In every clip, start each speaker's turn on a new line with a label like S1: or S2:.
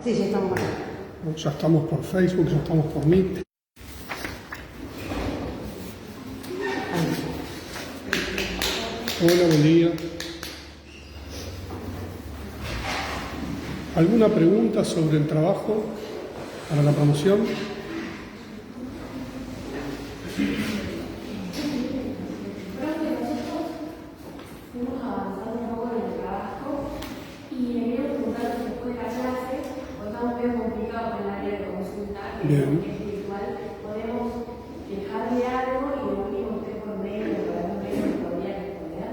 S1: Sí, ya estamos acá.
S2: Ya estamos por Facebook, ya estamos por Meet. Hola, buen día. ¿Alguna pregunta sobre el trabajo para la promoción?
S3: Fuimos avanzando un poco en el trabajo y me quiero preguntar si después de la clase, o estamos medio complicados con el área de consulta, que
S2: Bien.
S3: es virtual, podemos dejarle algo y lo mismo usted por medio para un medio que podría responder.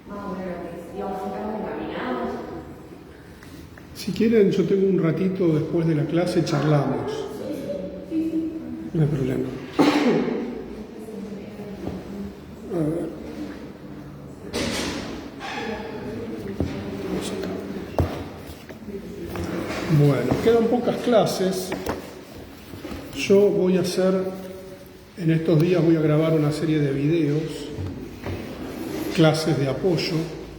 S3: Más o menos lo que es, digamos, si estamos encaminados.
S2: Si quieren, yo tengo un ratito después de la clase, charlamos. No hay problema. A ver. Vamos acá. Bueno, quedan pocas clases. Yo voy a hacer, en estos días voy a grabar una serie de videos, clases de apoyo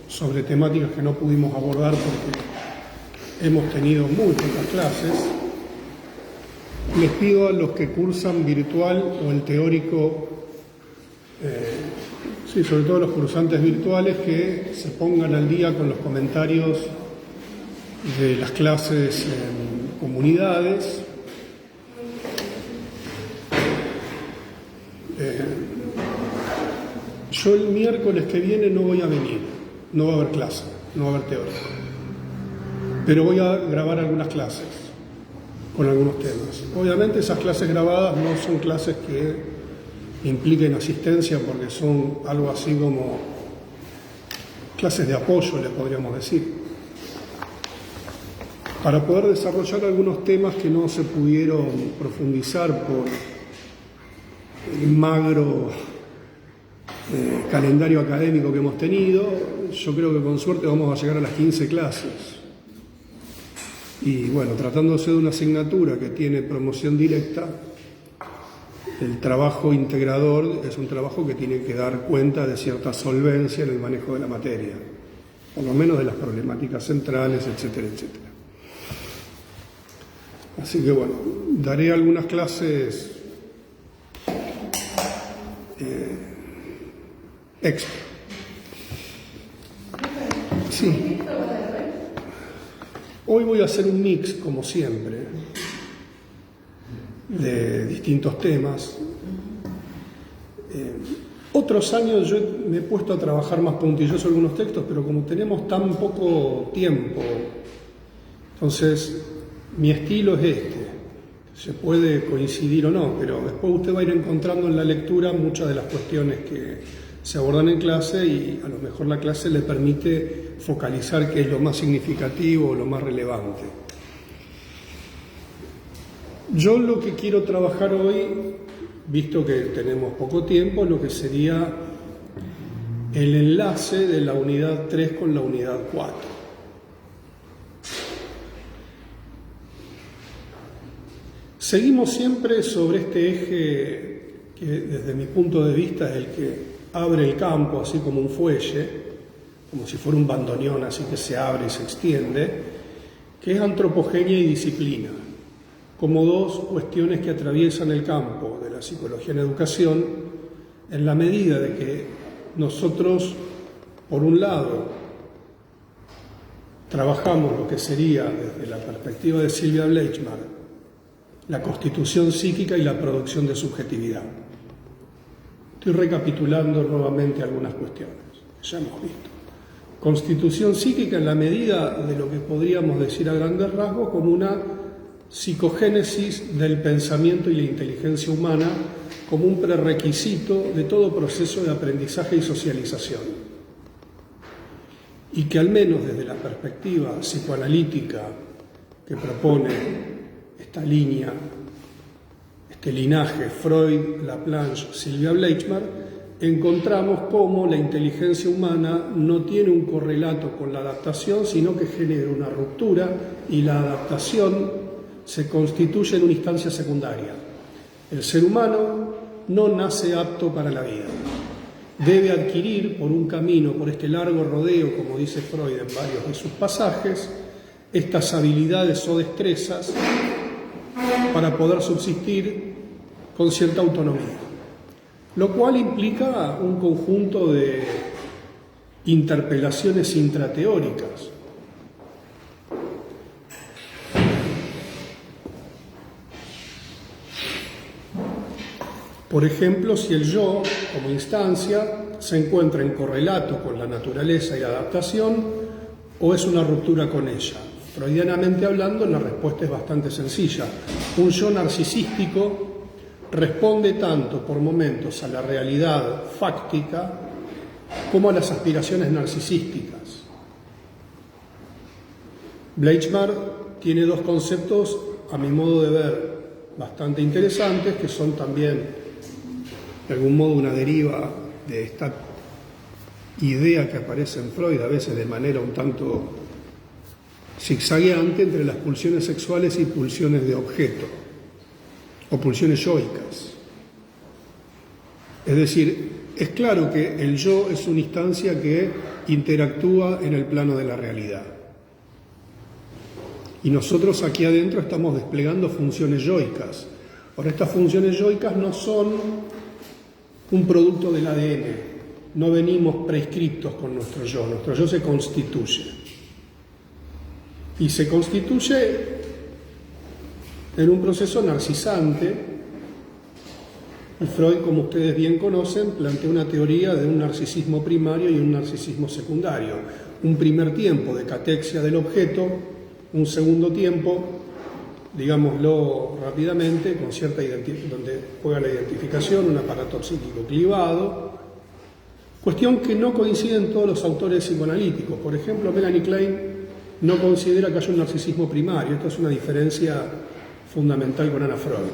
S2: sobre temáticas que no pudimos abordar porque hemos tenido muy pocas clases. Les pido a los que cursan virtual o el teórico, sí, sobre todo los cursantes virtuales, que se pongan al día con los comentarios de las clases en comunidades. Yo el miércoles que viene no voy a venir, no va a haber clase, no va a haber teórico, pero voy a grabar algunas clases con algunos temas. Obviamente esas clases grabadas no son clases que impliquen asistencia porque son algo así como clases de apoyo, le podríamos decir, para poder desarrollar algunos temas que no se pudieron profundizar por el magro calendario académico que hemos tenido. Yo creo que con suerte vamos a llegar a las 15 clases. Y bueno, tratándose de una asignatura que tiene promoción directa, el trabajo integrador es un trabajo que tiene que dar cuenta de cierta solvencia en el manejo de la materia, por lo menos de las problemáticas centrales, etcétera, etcétera. Así que bueno, daré algunas clases extra. Sí. Hoy voy a hacer un mix, como siempre, de distintos temas. Otros años yo me he puesto a trabajar más puntilloso algunos textos, pero como tenemos tan poco tiempo, entonces mi estilo es este. Se puede coincidir o no, pero después usted va a ir encontrando en la lectura muchas de las cuestiones que se abordan en clase y a lo mejor la clase le permite focalizar qué es lo más significativo o lo más relevante. Yo lo que quiero trabajar hoy, visto que tenemos poco tiempo, lo que sería el enlace de la unidad 3 con la unidad 4. Seguimos siempre sobre este eje que desde mi punto de vista es el que abre el campo así como un fuelle, como si fuera un bandoneón así que se abre y se extiende, que es antropogenia y disciplina, como dos cuestiones que atraviesan el campo de la psicología en educación en la medida de que nosotros, por un lado, trabajamos lo que sería desde la perspectiva de Silvia Bleichmar, la constitución psíquica y la producción de subjetividad. Estoy recapitulando nuevamente algunas cuestiones que ya hemos visto. Constitución psíquica en la medida de lo que podríamos decir a grandes rasgos como una psicogénesis del pensamiento y la inteligencia humana como un prerequisito de todo proceso de aprendizaje y socialización. Y que al menos desde la perspectiva psicoanalítica que propone esta línea, este linaje, Freud, Laplanche, Silvia Bleichmar, encontramos cómo la inteligencia humana no tiene un correlato con la adaptación, sino que genera una ruptura y la adaptación se constituye en una instancia secundaria. El ser humano no nace apto para la vida. Debe adquirir por un camino, por este largo rodeo, como dice Freud en varios de sus pasajes, estas habilidades o destrezas para poder subsistir con cierta autonomía, lo cual implica un conjunto de interpelaciones intrateóricas. Por ejemplo, si el yo, como instancia, se encuentra en correlato con la naturaleza y la adaptación, o es una ruptura con ella. Freudianamente hablando, la respuesta es bastante sencilla. Un yo narcisístico responde tanto por momentos a la realidad fáctica como a las aspiraciones narcisísticas. Bleichmar tiene dos conceptos, a mi modo de ver, bastante interesantes, que son también de algún modo una deriva de esta idea que aparece en Freud, a veces de manera un tanto zigzagueante, entre las pulsiones sexuales y pulsiones de objeto, o pulsiones yoicas. Es decir, es claro que el yo es una instancia que interactúa en el plano de la realidad. Y nosotros aquí adentro estamos desplegando funciones yoicas. Ahora, estas funciones yoicas no son un producto del ADN, no venimos prescriptos con nuestro yo se constituye. Y se constituye en un proceso narcisante, y Freud, como ustedes bien conocen, plantea una teoría de un narcisismo primario y un narcisismo secundario. Un primer tiempo de catexia del objeto, un segundo tiempo, digámoslo rápidamente, con cierta donde juega la identificación, un aparato psíquico clivado, cuestión que no coincide en todos los autores psicoanalíticos. Por ejemplo, Melanie Klein no considera que haya un narcisismo primario. Esto es una diferencia fundamental con Anna Freud.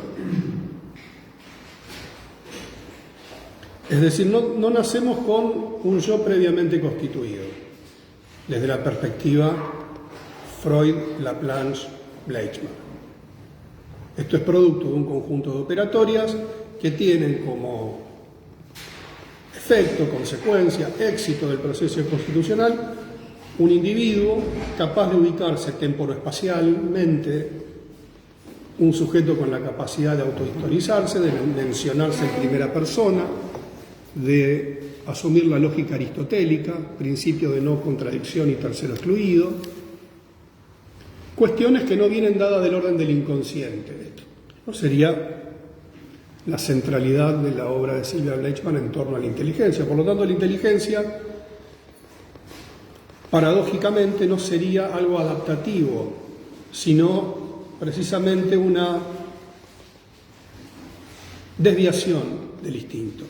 S2: Es decir, no nacemos con un yo previamente constituido, desde la perspectiva Freud, Laplanche, Bleichmar. Esto es producto de un conjunto de operatorias que tienen como efecto, consecuencia, éxito del proceso constitucional, un individuo capaz de ubicarse temporoespacialmente, un sujeto con la capacidad de autohistorializarse, de mencionarse en primera persona, de asumir la lógica aristotélica, principio de no contradicción y tercero excluido, cuestiones que no vienen dadas del orden del inconsciente. Esto no sería la centralidad de la obra de Sylvia Bleichmann en torno a la inteligencia. Por lo tanto, la inteligencia, paradójicamente, no sería algo adaptativo, sino precisamente una desviación del instinto.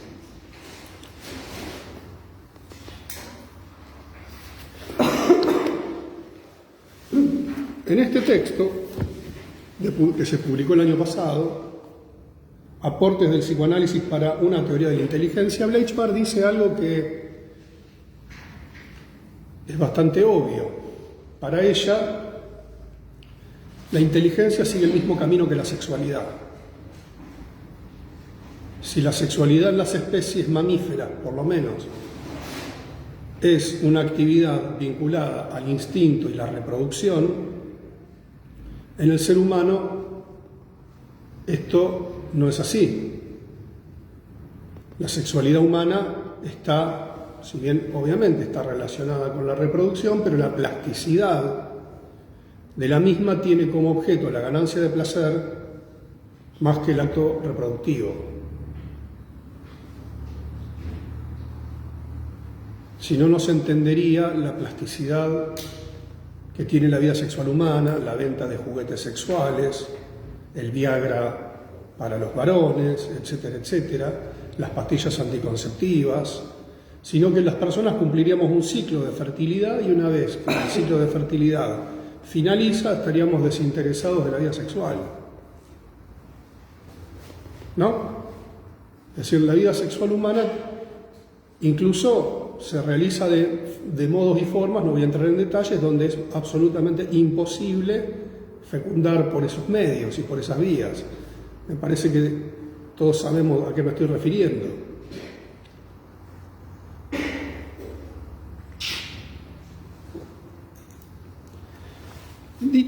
S2: En este texto, que se publicó el año pasado, Aportes del psicoanálisis para una teoría de la inteligencia, Bleichmar dice algo que es bastante obvio. Para ella, la inteligencia sigue el mismo camino que la sexualidad. Si la sexualidad en las especies mamíferas, por lo menos, es una actividad vinculada al instinto y la reproducción, en el ser humano esto no es así. La sexualidad humana está, si bien obviamente está relacionada con la reproducción, pero la plasticidad de la misma tiene como objeto la ganancia de placer más que el acto reproductivo. Si no, no se entendería la plasticidad que tiene la vida sexual humana, la venta de juguetes sexuales, el Viagra para los varones, etcétera, etcétera, las pastillas anticonceptivas, sino que las personas cumpliríamos un ciclo de fertilidad y una vez que el ciclo de fertilidad finaliza, estaríamos desinteresados de la vida sexual. ¿No? Es decir, la vida sexual humana incluso se realiza de modos y formas, no voy a entrar en detalles, donde es absolutamente imposible fecundar por esos medios y por esas vías. Me parece que todos sabemos a qué me estoy refiriendo.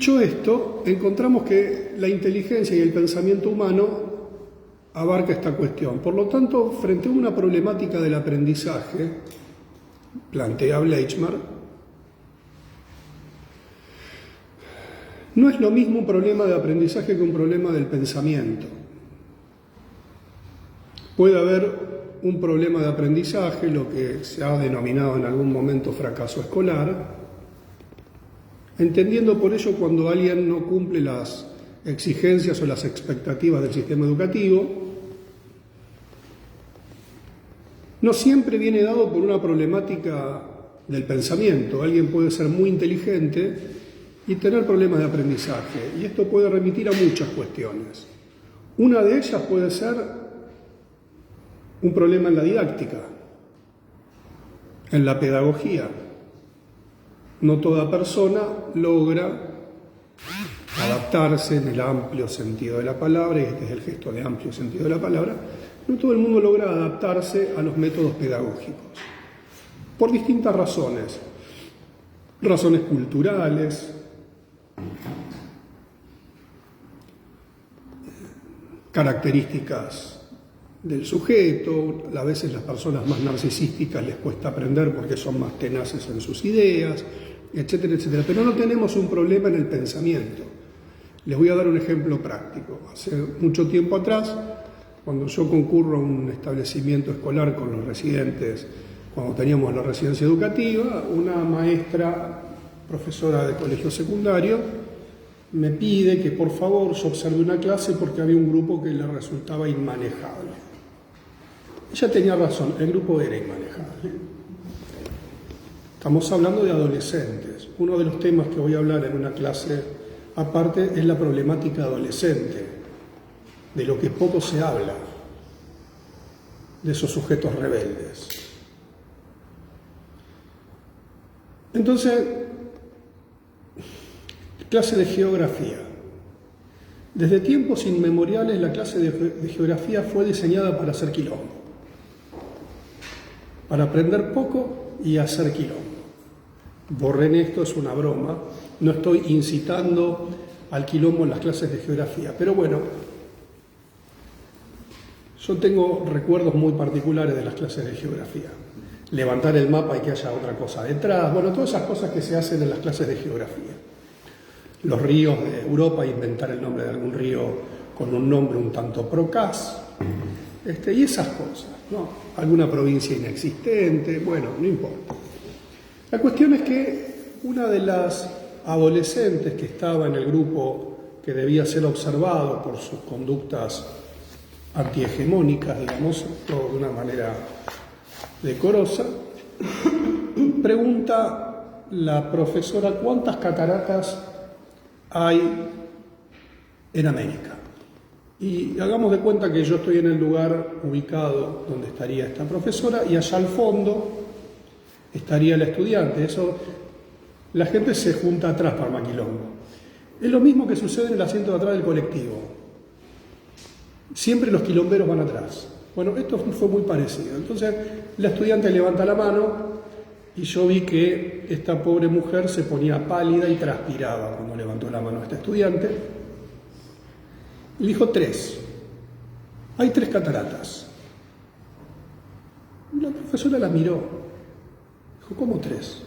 S2: Dicho esto, encontramos que la inteligencia y el pensamiento humano abarca esta cuestión. Por lo tanto, frente a una problemática del aprendizaje, plantea Bleichmar, no es lo mismo un problema de aprendizaje que un problema del pensamiento. Puede haber un problema de aprendizaje, lo que se ha denominado en algún momento fracaso escolar, entendiendo por ello cuando alguien no cumple las exigencias o las expectativas del sistema educativo. No siempre viene dado por una problemática del pensamiento. Alguien puede ser muy inteligente y tener problemas de aprendizaje, y esto puede remitir a muchas cuestiones. Una de ellas puede ser un problema en la didáctica, en la pedagogía. No toda persona logra adaptarse en el amplio sentido de la palabra, y este es el gesto de amplio sentido de la palabra. No todo el mundo logra adaptarse a los métodos pedagógicos, por distintas razones. Razones culturales, características del sujeto. A veces las personas más narcisísticas les cuesta aprender porque son más tenaces en sus ideas, etcétera, etcétera. Pero no tenemos un problema en el pensamiento. Les voy a dar un ejemplo práctico. Hace mucho tiempo atrás, cuando yo concurro a un establecimiento escolar con los residentes, cuando teníamos la residencia educativa, una maestra, profesora de colegio secundario, me pide que por favor yo observe una clase porque había un grupo que le resultaba inmanejable. Ella tenía razón, el grupo era inmanejable. Estamos hablando de adolescentes. Uno de los temas que voy a hablar en una clase aparte es la problemática adolescente, de lo que poco se habla, de esos sujetos rebeldes. Entonces, clase de geografía. Desde tiempos inmemoriales la clase de geografía fue diseñada para hacer quilombo, para aprender poco y hacer quilombo. Borren esto, es una broma, no estoy incitando al quilombo en las clases de geografía, pero bueno, yo tengo recuerdos muy particulares de las clases de geografía. Levantar el mapa y que haya otra cosa detrás, bueno, todas esas cosas que se hacen en las clases de geografía. Los ríos de Europa, inventar el nombre de algún río con un nombre un tanto procaz, y esas cosas, ¿no? Alguna provincia inexistente, bueno, no importa. La cuestión es que una de las adolescentes que estaba en el grupo que debía ser observado por sus conductas antihegemónicas, digamos, todo de una manera decorosa, pregunta la profesora cuántas cataratas hay en América. Y hagamos de cuenta que yo estoy en el lugar ubicado donde estaría esta profesora y allá al fondo estaría la estudiante. Eso, la gente se junta atrás para maquilombo. Es lo mismo que sucede en el asiento de atrás del colectivo. Siempre los quilomberos van atrás. Bueno, esto fue muy parecido. Entonces, la estudiante levanta la mano y yo vi que esta pobre mujer se ponía pálida y transpiraba cuando levantó la mano a esta estudiante. Y dijo 3. Hay 3 cataratas. La profesora la miró. Dijo, ¿cómo 3?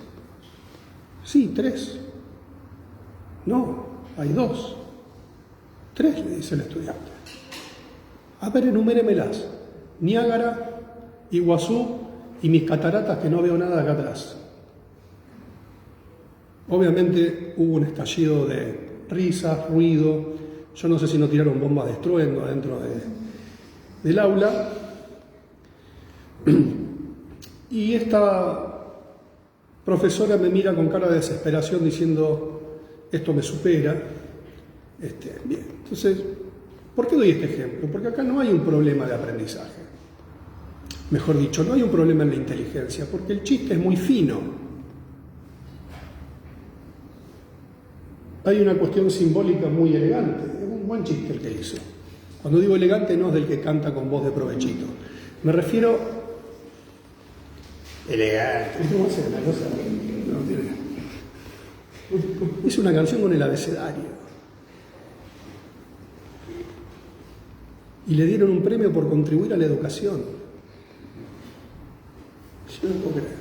S2: Sí, 3. No, hay 2. 3, le dice el estudiante. A ver, enuméremelas. Niágara, Iguazú y mis cataratas que no veo nada acá atrás. Obviamente hubo un estallido de risas, ruido. Yo no sé si no tiraron bombas de estruendo adentro del aula. Y esta profesora me mira con cara de desesperación diciendo, esto me supera. Bien, entonces, ¿por qué doy este ejemplo? Porque acá no hay un problema de aprendizaje. Mejor dicho, no hay un problema en la inteligencia, porque el chiste es muy fino. Hay una cuestión simbólica muy elegante. Es un buen chiste el que hizo. Cuando digo elegante no es del que canta con voz de provechito. Me refiero... Elegante. ¿Cómo se llama? No tiene... Hizo una canción con el abecedario. Y le dieron un premio por contribuir a la educación. Yo no puedo creer.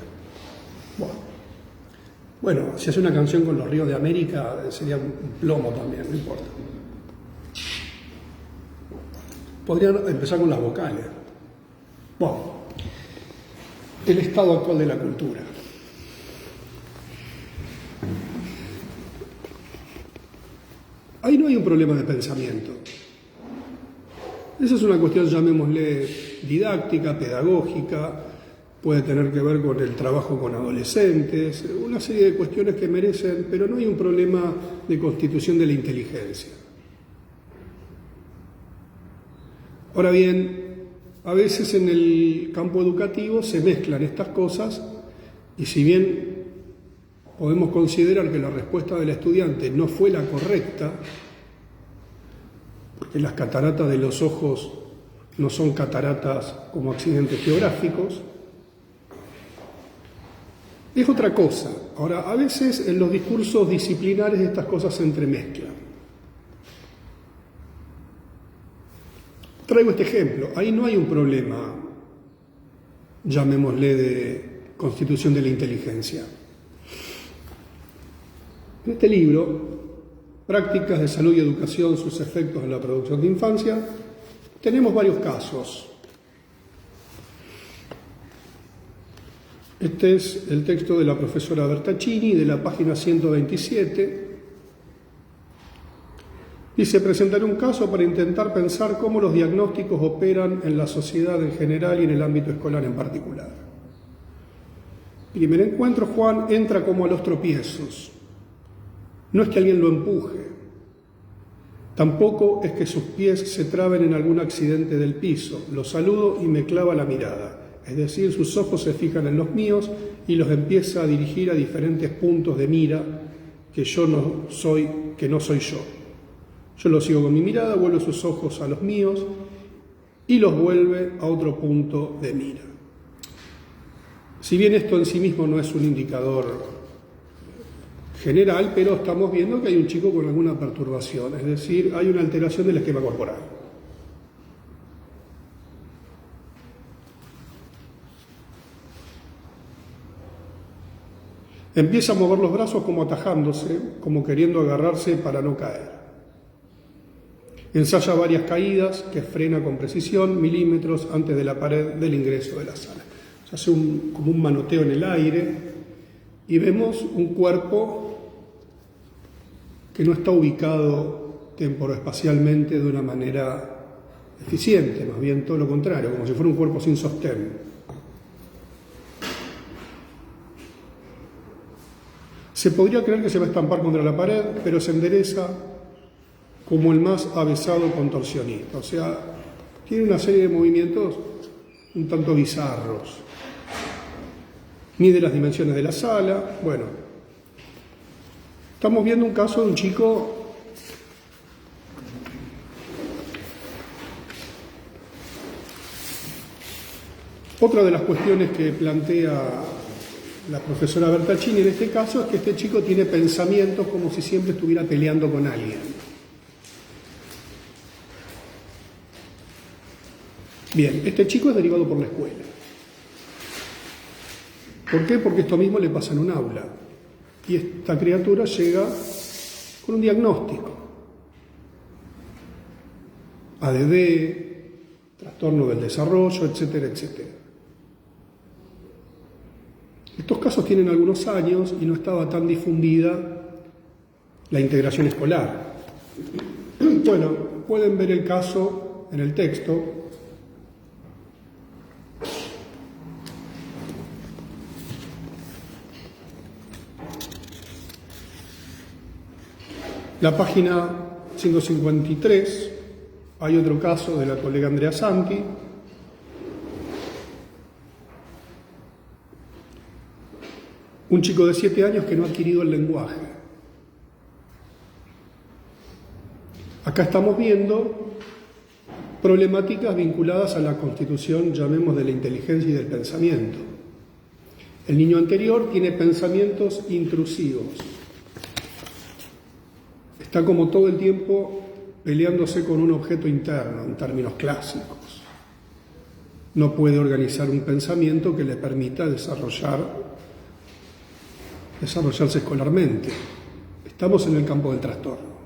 S2: Bueno, si hace una canción con los ríos de América, sería un plomo también, no importa. Podrían empezar con las vocales. Bueno, el estado actual de la cultura. Ahí no hay un problema de pensamiento. Esa es una cuestión, llamémosle, didáctica, pedagógica, puede tener que ver con el trabajo con adolescentes, una serie de cuestiones que merecen, pero no hay un problema de constitución de la inteligencia. Ahora bien, a veces en el campo educativo se mezclan estas cosas y si bien podemos considerar que la respuesta del estudiante no fue la correcta, porque las cataratas de los ojos no son cataratas como accidentes geográficos, es otra cosa. Ahora, a veces en los discursos disciplinares estas cosas se entremezclan. Traigo este ejemplo. Ahí no hay un problema, llamémosle, de constitución de la inteligencia. En este libro, Prácticas de Salud y Educación, sus efectos en la producción de infancia, tenemos varios casos. Este es el texto de la profesora Bertaccini, de la página 127. Dice: presentaré un caso para intentar pensar cómo los diagnósticos operan en la sociedad en general y en el ámbito escolar en particular. Primer encuentro, Juan entra como a los tropiezos. No es que alguien lo empuje, tampoco es que sus pies se traben en algún accidente del piso. Lo saludo y me clava la mirada, es decir, sus ojos se fijan en los míos y los empieza a dirigir a diferentes puntos de mira que no soy yo. Yo lo sigo con mi mirada, vuelvo sus ojos a los míos y los vuelve a otro punto de mira. Si bien esto en sí mismo no es un indicador general, pero estamos viendo que hay un chico con alguna perturbación, es decir, hay una alteración del esquema corporal. Empieza a mover los brazos como atajándose, como queriendo agarrarse para no caer. Ensaya varias caídas que frena con precisión, milímetros antes de la pared del ingreso de la sala. Se hace como un manoteo en el aire y vemos un cuerpo que no está ubicado temporoespacialmente de una manera eficiente, más bien todo lo contrario, como si fuera un cuerpo sin sostén. Se podría creer que se va a estampar contra la pared, pero se endereza como el más avesado contorsionista. O sea, tiene una serie de movimientos un tanto bizarros. Mide las dimensiones de la sala. Bueno, estamos viendo un caso de un chico Otra de las cuestiones que plantea la profesora Bertaccini en este caso es que este chico tiene pensamientos como si siempre estuviera peleando con alguien. Bien, este chico es derivado por la escuela. ¿Por qué? Porque esto mismo le pasa en un aula. Y esta criatura llega con un diagnóstico. ADD, trastorno del desarrollo, etcétera, etcétera. Estos casos tienen algunos años y no estaba tan difundida la integración escolar. Bueno, pueden ver el caso en el texto. La página 153, hay otro caso de la colega Andrea Santi. Un chico de 7 años que no ha adquirido el lenguaje. Acá estamos viendo problemáticas vinculadas a la constitución, llamemos, de la inteligencia y del pensamiento. El niño anterior tiene pensamientos intrusivos. está como todo el tiempo peleándose con un objeto interno, en términos clásicos. No puede organizar un pensamiento que le permita desarrollarse escolarmente. Estamos en el campo del trastorno.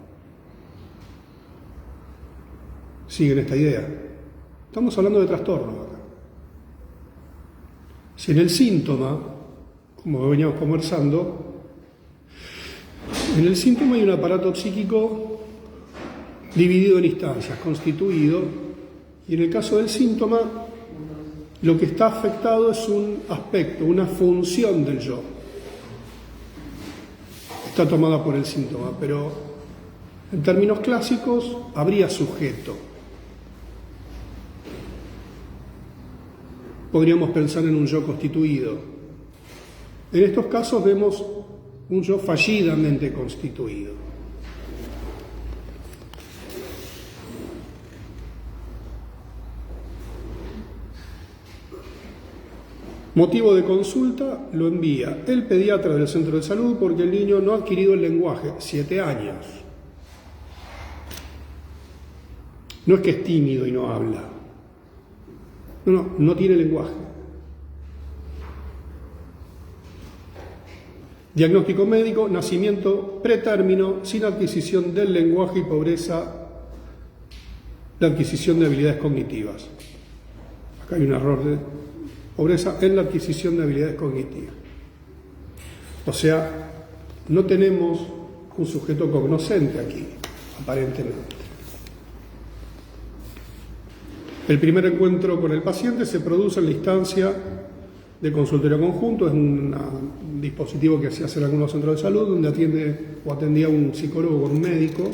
S2: ¿Siguen esta idea? Estamos hablando de trastorno acá. Si en el síntoma, como veníamos conversando, en el síntoma hay un aparato psíquico dividido en instancias, constituido, y en el caso del síntoma, lo que está afectado es un aspecto, una función del yo. Está tomada por el síntoma, pero en términos clásicos habría sujeto. Podríamos pensar en un yo constituido. En estos casos vemos un yo fallidamente constituido. Motivo de consulta lo envía el pediatra del centro de salud porque el niño no ha adquirido el lenguaje, 7 años. No es que es tímido y no habla. No tiene lenguaje. Diagnóstico médico, nacimiento pretérmino, sin adquisición del lenguaje y pobreza de adquisición de habilidades cognitivas. Acá hay un error de pobreza en la adquisición de habilidades cognitivas. O sea, no tenemos un sujeto cognoscente aquí, aparentemente. El primer encuentro con el paciente se produce en la instancia de consultorio conjunto, es un dispositivo que se hace en algunos centros de salud, donde atendía un psicólogo con un médico.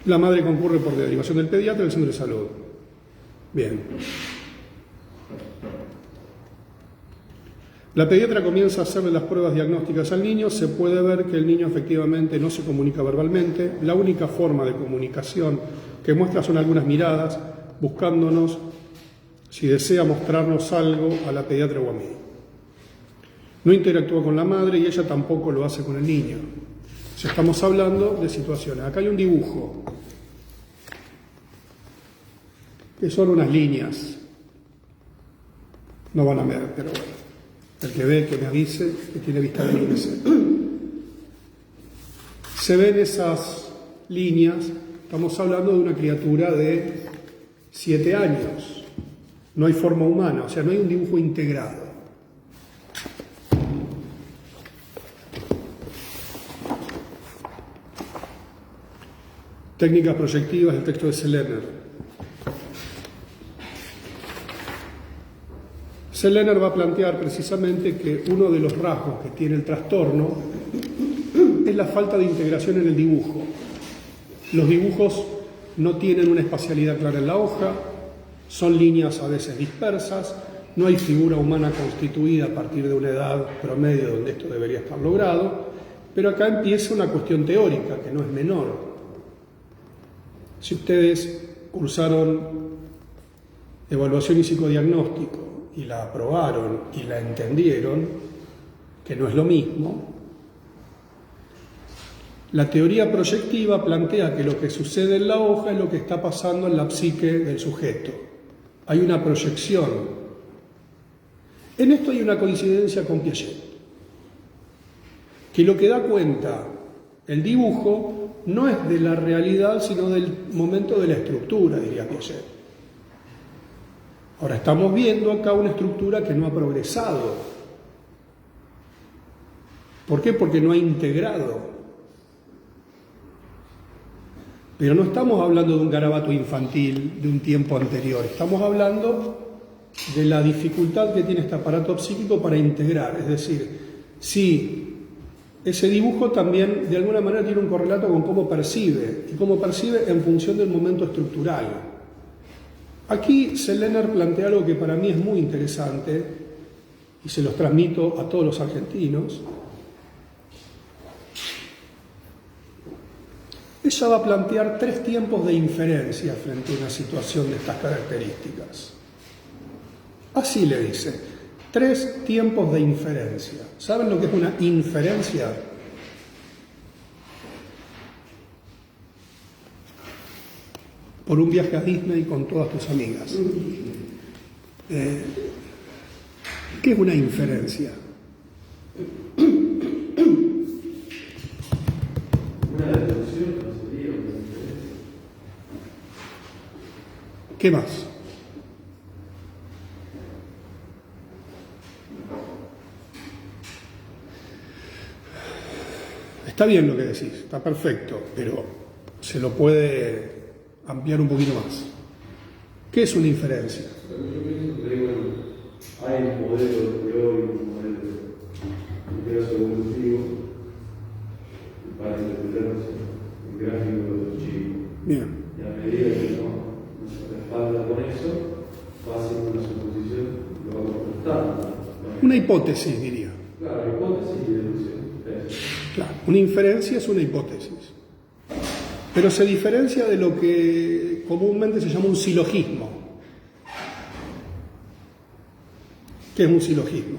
S2: La madre concurre por derivación del pediatra del centro de salud. Bien. La pediatra comienza a hacerle las pruebas diagnósticas al niño, se puede ver que el niño efectivamente no se comunica verbalmente, la única forma de comunicación que muestra son algunas miradas, buscándonos si desea mostrarnos algo a la pediatra o a mí. No interactúa con la madre y ella tampoco lo hace con el niño. Si estamos hablando de situaciones. Acá hay un dibujo, que son unas líneas. No van a ver, pero bueno. El que ve, que me avise, que tiene vista de lo que sea. Se ven esas líneas, estamos hablando de una criatura de 7 años. No hay forma humana, o sea, no hay un dibujo integrado. Técnicas proyectivas del texto de Sellener. Sellener va a plantear precisamente que uno de los rasgos que tiene el trastorno es la falta de integración en el dibujo. Los dibujos no tienen una espacialidad clara en la hoja, son líneas a veces dispersas, no hay figura humana constituida a partir de una edad promedio donde esto debería estar logrado, pero acá empieza una cuestión teórica que no es menor. Si ustedes cursaron evaluación y psicodiagnóstico y la aprobaron y la entendieron, que no es lo mismo, la teoría proyectiva plantea que lo que sucede en la hoja es lo que está pasando en la psique del sujeto. Hay una proyección. En esto hay una coincidencia con Piaget, que lo que da cuenta el dibujo no es de la realidad, sino del momento de la estructura, diría Piaget. Ahora estamos viendo acá una estructura que no ha progresado. ¿Por qué? Porque no ha integrado. Pero no estamos hablando de un garabato infantil de un tiempo anterior, estamos hablando de la dificultad que tiene este aparato psíquico para integrar. Es decir, si ese dibujo también de alguna manera tiene un correlato con cómo percibe, y cómo percibe en función del momento estructural. Aquí Sellener plantea algo que para mí es muy interesante y se los transmito a todos los argentinos. Ella va a plantear 3 tiempos de inferencia frente a una situación de estas características. Así le dice, 3 tiempos de inferencia. ¿Saben lo que es una inferencia? por un viaje a Disney con todas tus amigas. ¿Qué es una inferencia?
S1: Una deducción no sería una inferencia.
S2: ¿Qué más? Está bien lo que decís, está perfecto, pero se lo puede ampliar un poquito más. ¿Qué es una inferencia?
S1: Yo pienso que bueno, hay un modelo teórico, un modelo de caso evolutivo para interpretar el gráfico de los chicos.
S2: Bien.
S1: Y a medida que no se respalda con eso, va haciendo una suposición y lo va contrastando.
S2: Una hipótesis, diría.
S1: Claro, hipótesis y deducción.
S2: Claro, una inferencia es una hipótesis. Pero se diferencia de lo que comúnmente se llama un silogismo. ¿Qué es un silogismo?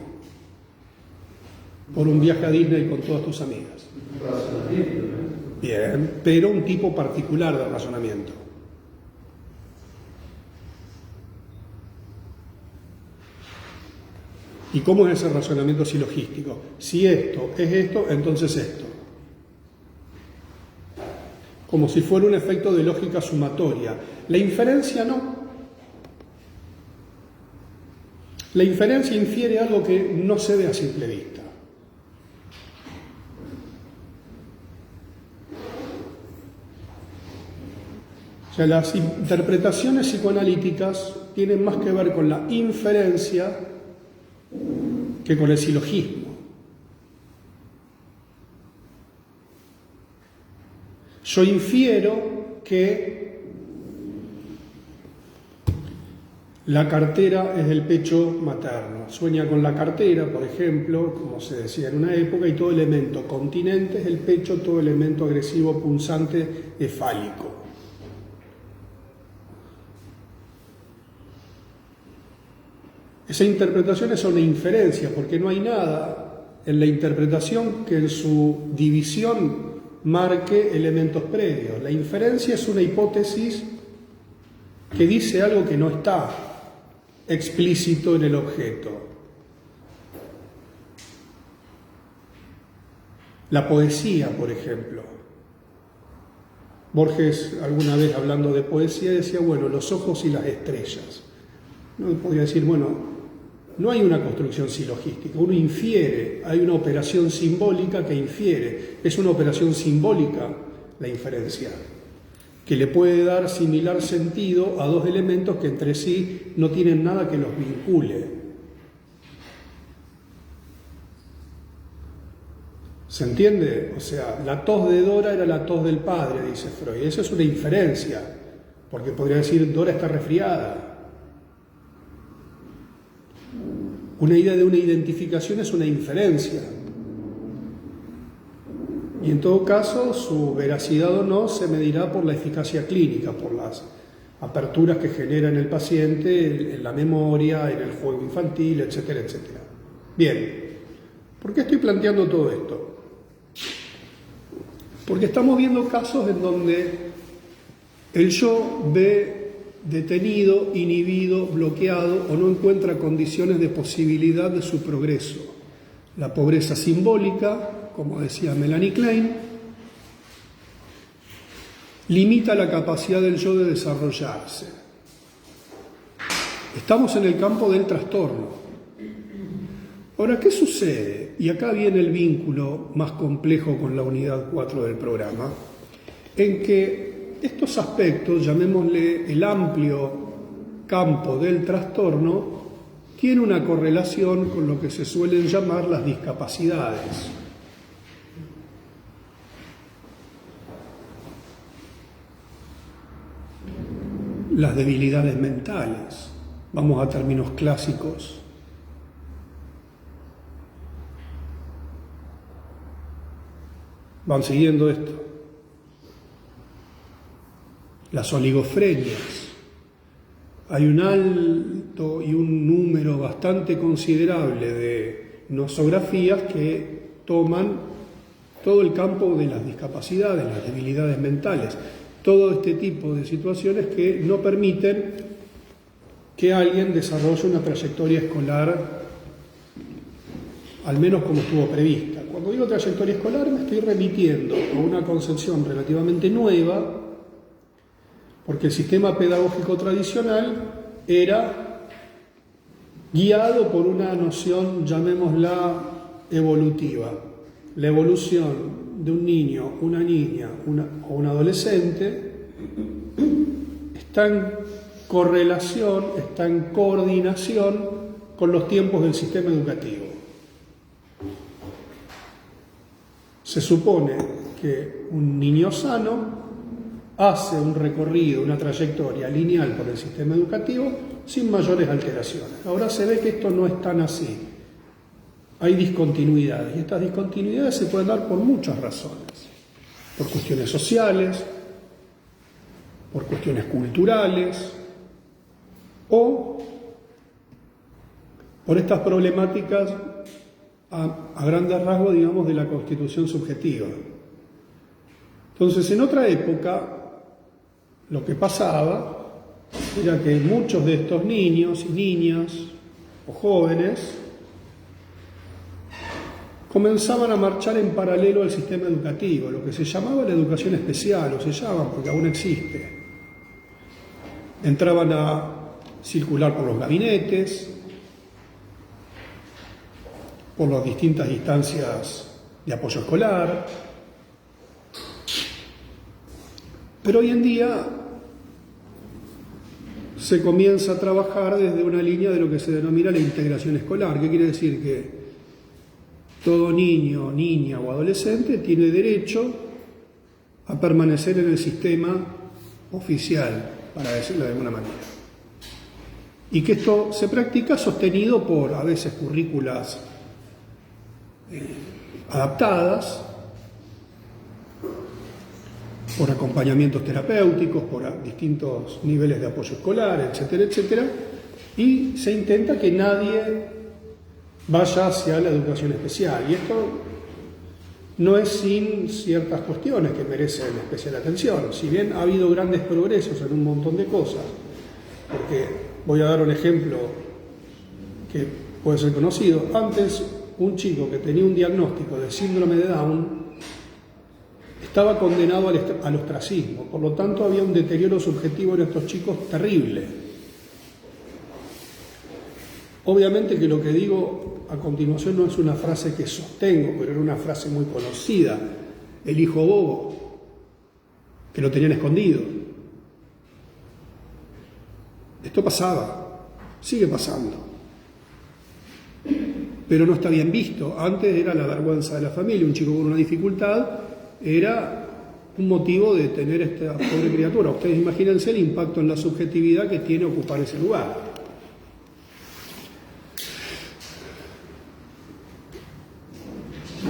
S2: Por un viaje a Disney con todas tus amigas.
S1: Un razonamiento, ¿no?
S2: Bien, pero un tipo particular de razonamiento. ¿Y cómo es ese razonamiento silogístico? Si esto es esto, entonces esto. Como si fuera un efecto de lógica sumatoria. La inferencia no. La inferencia infiere algo que no se ve a simple vista. O sea, las interpretaciones psicoanalíticas tienen más que ver con la inferencia que con el silogismo. Yo infiero que la cartera es del pecho materno. Sueña con la cartera, por ejemplo, como se decía en una época, y todo elemento continente es el pecho, todo elemento agresivo, punzante, es fálico. Esa interpretación es una inferencia, porque no hay nada en la interpretación que en su división marque elementos previos. La inferencia es una hipótesis que dice algo que no está explícito en el objeto. La poesía, por ejemplo. Borges, alguna vez hablando de poesía, decía, bueno, los ojos y las estrellas. No podría decir, bueno, no hay una construcción silogística, uno infiere, hay una operación simbólica que infiere. Es una operación simbólica la inferencia, que le puede dar similar sentido a dos elementos que entre sí no tienen nada que los vincule. ¿Se entiende? O sea, la tos de Dora era la tos del padre, dice Freud. Eso es una inferencia, porque podría decir, Dora está resfriada. Una idea de una identificación es una inferencia. Y en todo caso, su veracidad o no se medirá por la eficacia clínica, por las aperturas que genera en el paciente, en la memoria, en el juego infantil, etcétera, etcétera. Bien, ¿por qué estoy planteando todo esto? Porque estamos viendo casos en donde el yo ve detenido, inhibido, bloqueado o no encuentra condiciones de posibilidad de su progreso. La pobreza simbólica, como decía Melanie Klein, limita la capacidad del yo de desarrollarse. Estamos en el campo del trastorno. Ahora, ¿qué sucede? Y acá viene el vínculo más complejo con la unidad 4 del programa, en que estos aspectos, llamémosle el amplio campo del trastorno, tiene una correlación con lo que se suelen llamar las discapacidades. Las debilidades mentales. Vamos a términos clásicos. ¿Van siguiendo esto? Las oligofrenias. Hay un alto y un número bastante considerable de nosografías que toman todo el campo de las discapacidades, las debilidades mentales. todo este tipo de situaciones que no permiten que alguien desarrolle una trayectoria escolar, al menos como estuvo prevista. Cuando digo trayectoria escolar me estoy remitiendo a una concepción relativamente nueva, porque el sistema pedagógico tradicional era guiado por una noción, llamémosla, evolutiva. La evolución de un niño, una niña o un adolescente está en correlación, está en coordinación con los tiempos del sistema educativo. Se supone que un niño sano hace un recorrido, una trayectoria lineal por el sistema educativo sin mayores alteraciones. Ahora se ve que esto no es tan así. Hay discontinuidades, y estas discontinuidades se pueden dar por muchas razones. Por cuestiones sociales, por cuestiones culturales, o por estas problemáticas a grandes rasgos, digamos, de la constitución subjetiva. Entonces, en otra época, lo que pasaba era que muchos de estos niños y niñas o jóvenes comenzaban a marchar en paralelo al sistema educativo, lo que se llamaba la educación especial, o se llama porque aún existe. Entraban a circular por los gabinetes, por las distintas instancias de apoyo escolar. Pero hoy en día se comienza a trabajar desde una línea de lo que se denomina la integración escolar. ¿Qué quiere decir? Que todo niño, niña o adolescente tiene derecho a permanecer en el sistema oficial, para decirlo de alguna manera. Y que esto se practica sostenido por, a veces, currículas adaptadas, por acompañamientos terapéuticos, por distintos niveles de apoyo escolar, etcétera, etcétera, y se intenta que nadie vaya hacia la educación especial. Y esto no es sin ciertas cuestiones que merecen especial atención. Si bien ha habido grandes progresos en un montón de cosas, porque voy a dar un ejemplo que puede ser conocido. Antes, un chico que tenía un diagnóstico de síndrome de Down estaba condenado al ostracismo, por lo tanto había un deterioro subjetivo en estos chicos terrible. Obviamente que lo que digo a continuación no es una frase que sostengo, pero era una frase muy conocida, el hijo bobo, que lo tenían escondido. Esto pasaba, sigue pasando, pero no está bien visto. Antes era la vergüenza de la familia, un chico con una dificultad era un motivo de tener esta pobre criatura. Ustedes imagínense el impacto en la subjetividad que tiene ocupar ese lugar.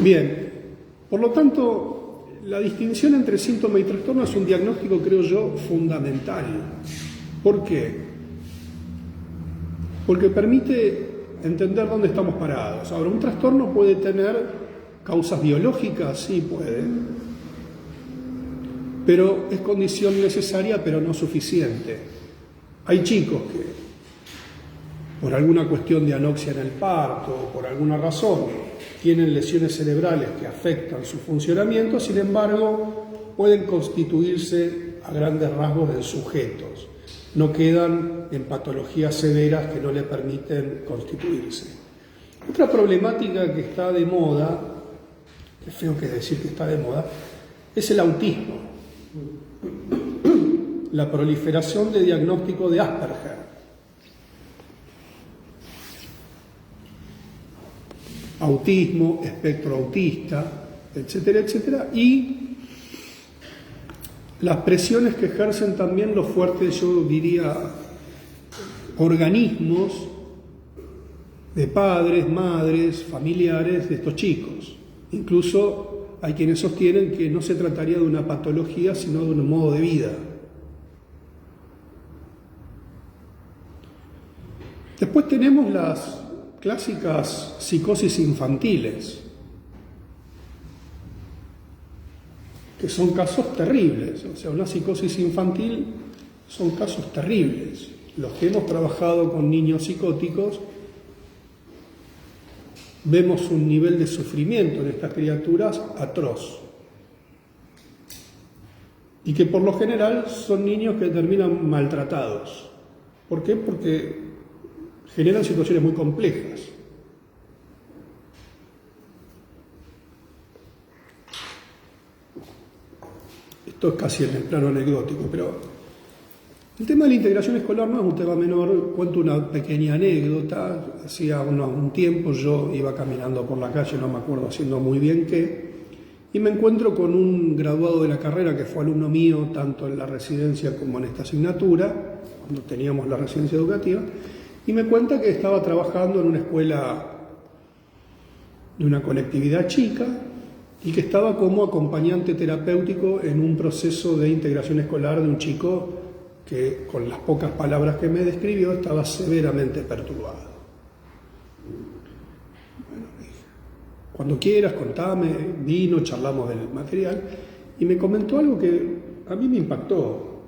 S2: Bien, por lo tanto, la distinción entre síntoma y trastorno es un diagnóstico, creo yo, fundamental. ¿Por qué? Porque permite entender dónde estamos parados. Ahora, un trastorno puede tener causas biológicas, sí puede, pero es condición necesaria, pero no suficiente. Hay chicos que, por alguna cuestión de anoxia en el parto, o por alguna razón, tienen lesiones cerebrales que afectan su funcionamiento, sin embargo, pueden constituirse a grandes rasgos en sujetos. No quedan en patologías severas que no le permiten constituirse. Otra problemática que está de moda, qué feo que decir que está de moda, es el autismo. La proliferación de diagnóstico de Asperger. Autismo, espectro autista, etcétera, etcétera, y las presiones que ejercen también los fuertes, yo diría, organismos de padres, madres, familiares de estos chicos. Incluso hay quienes sostienen que no se trataría de una patología, sino de un modo de vida. Después tenemos las clásicas psicosis infantiles. que son casos terribles. O sea, una psicosis infantil son casos terribles. Los que hemos trabajado con niños psicóticos vemos un nivel de sufrimiento en estas criaturas atroz. Y que por lo general son niños que terminan maltratados. ¿Por qué? Porque generan situaciones muy complejas. Esto es casi en el plano anecdótico, pero el tema de la integración escolar no es un tema menor. Cuento una pequeña anécdota. Hacía un tiempo yo iba caminando por la calle, no me acuerdo haciendo muy bien qué, y me encuentro con un graduado de la carrera que fue alumno mío tanto en la residencia como en esta asignatura, cuando teníamos la residencia educativa, y me cuenta que estaba trabajando en una escuela de una colectividad chica y que estaba como acompañante terapéutico en un proceso de integración escolar de un chico que, con las pocas palabras que me describió, estaba severamente perturbado. Bueno, cuando quieras, contame. Vino, charlamos del material y me comentó algo que a mí me impactó.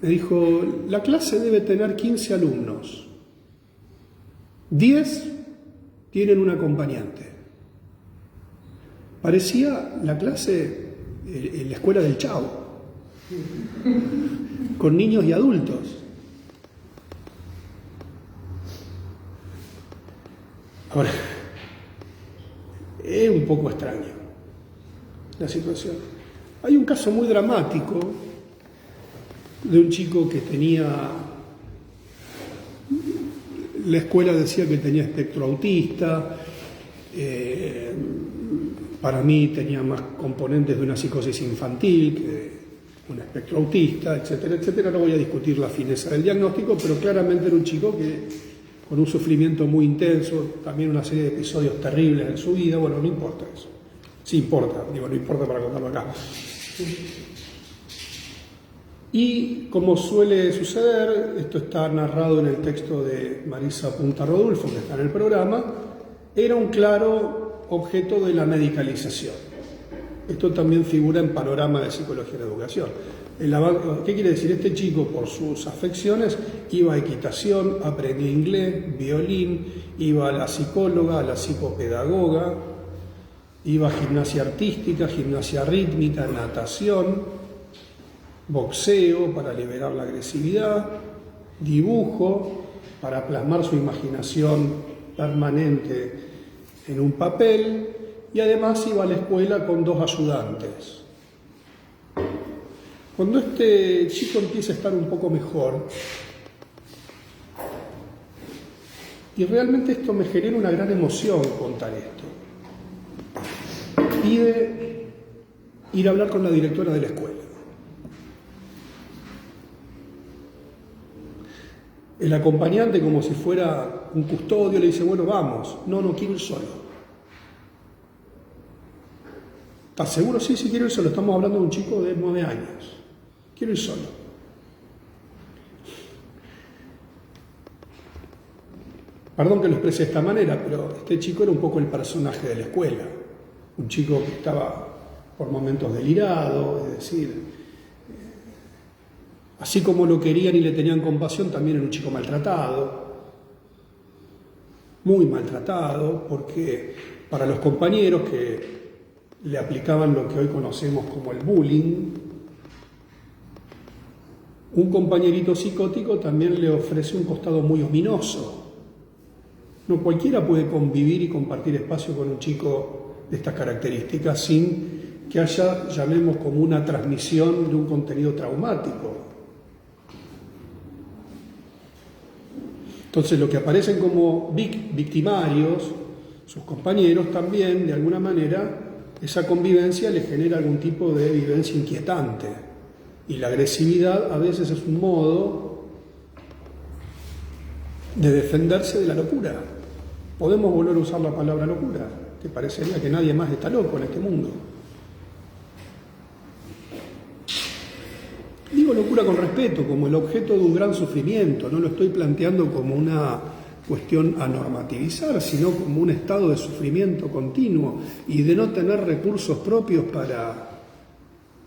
S2: Me dijo, la clase debe tener 15 alumnos, 10 tienen un acompañante. Parecía la clase en la escuela del Chavo, con niños y adultos. Ahora, es un poco extraño la situación. Hay un caso muy dramático de un chico que tenía, la escuela decía que tenía espectro autista, para mí tenía más componentes de una psicosis infantil que un espectro autista, etcétera, etcétera. No voy a discutir la fineza del diagnóstico, pero claramente era un chico que con un sufrimiento muy intenso, también una serie de episodios terribles en su vida. Bueno, no importa eso. Sí importa, digo, no importa para contarlo acá. Y como suele suceder, esto está narrado en el texto de Marisa Punta Rodulfo, que está en el programa, era un claro objeto de la medicalización. Esto también figura en Panorama de Psicología en Educación. ¿Qué quiere decir? Este chico, por sus afecciones, iba a equitación, aprendía inglés, violín, iba a la psicóloga, a la psicopedagoga, iba a gimnasia artística, gimnasia rítmica, natación, boxeo para liberar la agresividad, dibujo para plasmar su imaginación permanente en un papel, y además iba a la escuela con 2 ayudantes. Cuando este chico empieza a estar un poco mejor, y realmente esto me genera una gran emoción contar esto, pide ir a hablar con la directora de la escuela. El acompañante, como si fuera un custodio, le dice, bueno, vamos. No quiero ir solo. ¿Estás seguro? Sí, quiero ir solo. Estamos hablando de un chico de 9 años. Quiero ir solo. Perdón que lo exprese de esta manera, pero este chico era un poco el personaje de la escuela. Un chico que estaba por momentos delirado, es decir, así como lo querían y le tenían compasión, también era un chico maltratado, muy maltratado, porque para los compañeros que le aplicaban lo que hoy conocemos como el bullying, un compañerito psicótico también le ofrece un costado muy ominoso. No cualquiera puede convivir y compartir espacio con un chico de estas características sin que haya, llamemos, como una transmisión de un contenido traumático. Entonces, lo que aparecen como victimarios, sus compañeros también, de alguna manera, esa convivencia le genera algún tipo de vivencia inquietante. Y la agresividad a veces es un modo de defenderse de la locura. Podemos volver a usar la palabra locura, que parecería que nadie más está loco en este mundo. Digo locura con respeto, como el objeto de un gran sufrimiento, no lo estoy planteando como una cuestión a normativizar, sino como un estado de sufrimiento continuo y de no tener recursos propios para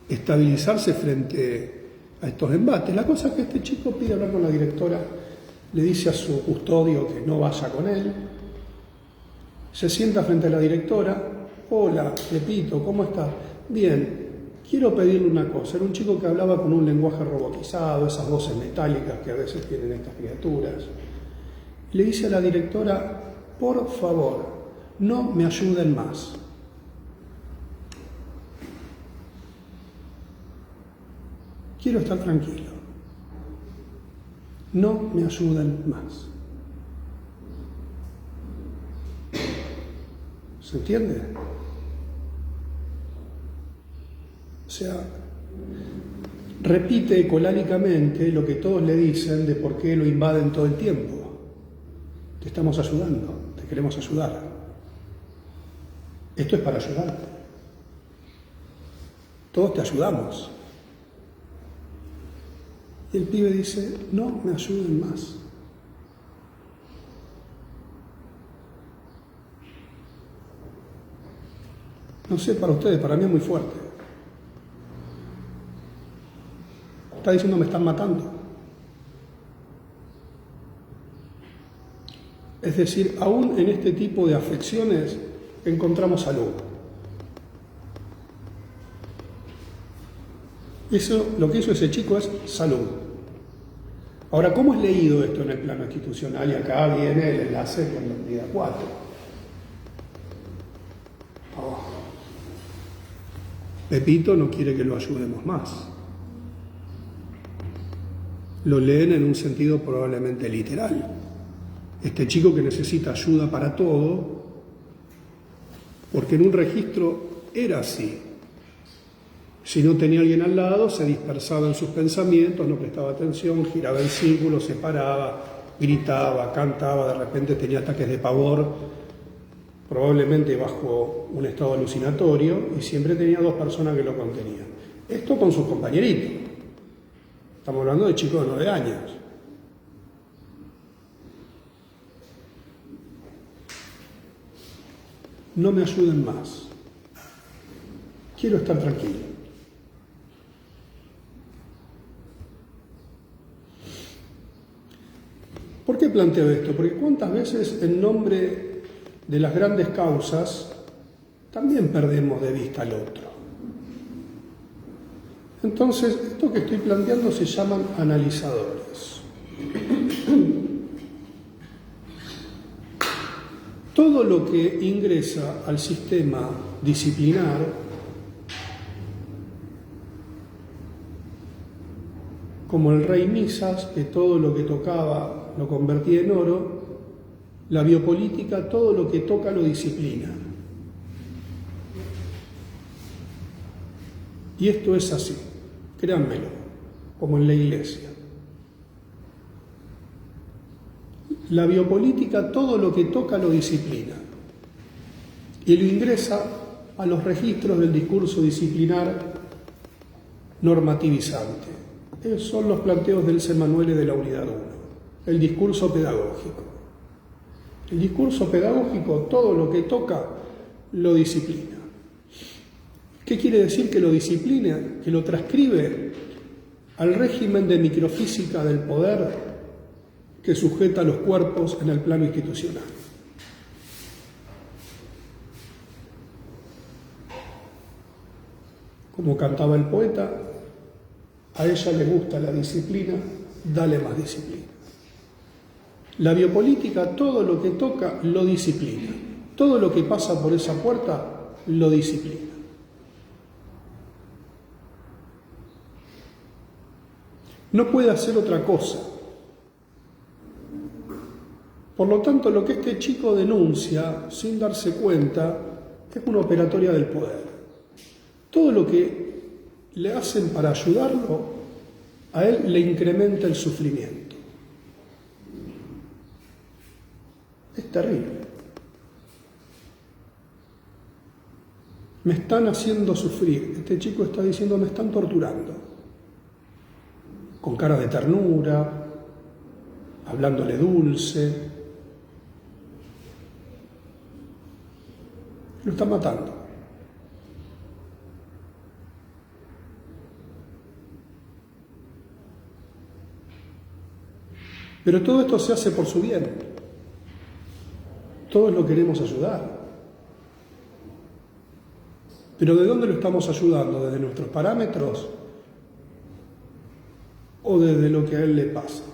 S2: estabilizarse frente a estos embates. La cosa es que este chico pide hablar con la directora, le dice a su custodio que no vaya con él, se sienta frente a la directora: hola, Pepito, ¿cómo estás? Bien, quiero pedirle una cosa. Era un chico que hablaba con un lenguaje robotizado, esas voces metálicas que a veces tienen estas criaturas. Le dice a la directora: por favor, no me ayuden más. Quiero estar tranquilo. No me ayuden más. ¿Se entiende? O sea, repite colálicamente lo que todos le dicen de por qué lo invaden todo el tiempo. Te estamos ayudando, te queremos ayudar. Esto es para ayudarte. Todos te ayudamos. Y el pibe dice: no me ayuden más. No sé, para ustedes, para mí es muy fuerte. Está diciendo: me están matando. Es decir, aún en este tipo de afecciones encontramos salud. Eso, lo que hizo ese chico es salud. Ahora, ¿cómo es leído esto en el plano institucional? Y acá viene el enlace con la unidad 4. Pepito no quiere que lo ayudemos más. Lo leen en un sentido probablemente literal. Este chico que necesita ayuda para todo, porque en un registro era así. Si no tenía alguien al lado, se dispersaba en sus pensamientos, no prestaba atención, giraba en círculos, se paraba, gritaba, cantaba, de repente tenía ataques de pavor, probablemente bajo un estado alucinatorio, y siempre tenía 2 personas que lo contenían. Esto con sus compañeritos. Estamos hablando de chicos de 9 años. No me ayuden más. Quiero estar tranquilo. ¿Por qué planteo esto? Porque cuántas veces en nombre de las grandes causas también perdemos de vista al otro. Entonces, esto que estoy planteando se llaman analizadores. Todo lo que ingresa al sistema disciplinar como el rey Misas, que todo lo que tocaba lo convertía en oro, la biopolítica todo lo que toca lo disciplina. Y esto es así, créanmelo, como en la iglesia. La biopolítica todo lo que toca lo disciplina y lo ingresa a los registros del discurso disciplinar normativizante. Esos son los planteos del Semanuele de la Unidad 1, el discurso pedagógico. El discurso pedagógico todo lo que toca lo disciplina. ¿Qué quiere decir que lo disciplina? Que lo transcribe al régimen de microfísica del poder que sujeta los cuerpos en el plano institucional. Como cantaba el poeta, a ella le gusta la disciplina, dale más disciplina. La biopolítica todo lo que toca lo disciplina, todo lo que pasa por esa puerta lo disciplina. No puede hacer otra cosa. Por lo tanto, lo que este chico denuncia, sin darse cuenta, es una operatoria del poder. Todo lo que le hacen para ayudarlo, a él le incrementa el sufrimiento. Es terrible. Me están haciendo sufrir. Este chico está diciendo: me están torturando. Con cara de ternura, hablándole dulce, Lo está matando. Pero todo esto se hace por su bien. Todos lo queremos ayudar. Pero ¿de dónde lo estamos ayudando? ¿Desde nuestros parámetros? ¿O desde lo que a él le pasa?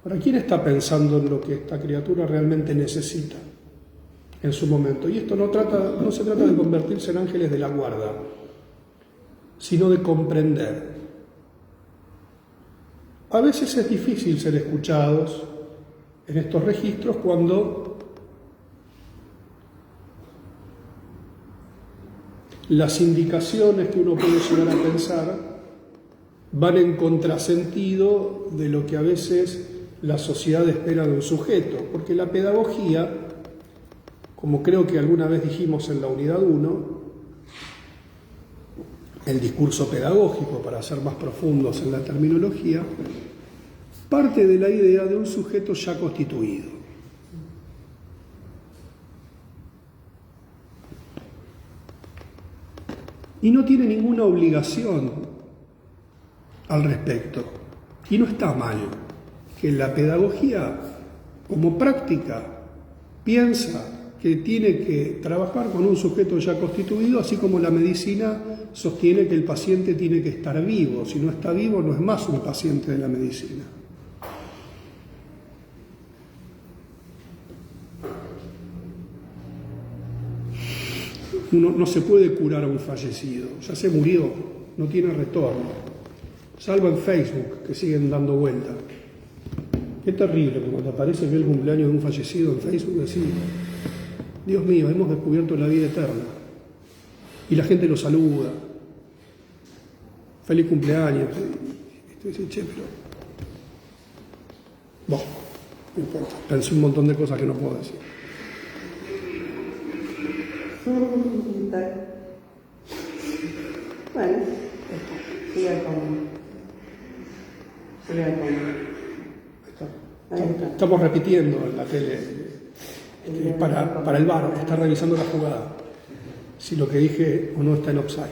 S2: ¿Para quién está pensando en lo que esta criatura realmente necesita en su momento? Y esto no se trata de convertirse en ángeles de la guarda, sino de comprender. A veces es difícil ser escuchados en estos registros cuando las indicaciones que uno puede llegar a pensar van en contrasentido de lo que a veces la sociedad espera de un sujeto, porque la pedagogía, como creo que alguna vez dijimos en la unidad 1, el discurso pedagógico, para ser más profundos en la terminología, parte de la idea de un sujeto ya constituido. Y no tiene ninguna obligación al respecto. Y no está mal que la pedagogía, como práctica, piensa que tiene que trabajar con un sujeto ya constituido, así como la medicina sostiene que el paciente tiene que estar vivo. Si no está vivo, no es más un paciente de la medicina. Uno no se puede curar a un fallecido, ya se murió, no tiene retorno, salvo en Facebook, que siguen dando vuelta. Qué terrible que cuando aparece el cumpleaños de un fallecido en Facebook, decir, Dios mío, hemos descubierto la vida eterna. Y la gente lo saluda. Feliz cumpleaños. Y dice, che, pero... Bueno, no importa. Pensé un montón de cosas que no puedo decir.
S4: Bueno, siga con...
S2: Estamos repitiendo en la tele para el VAR, está revisando la jugada, si lo que dije o no está en offside.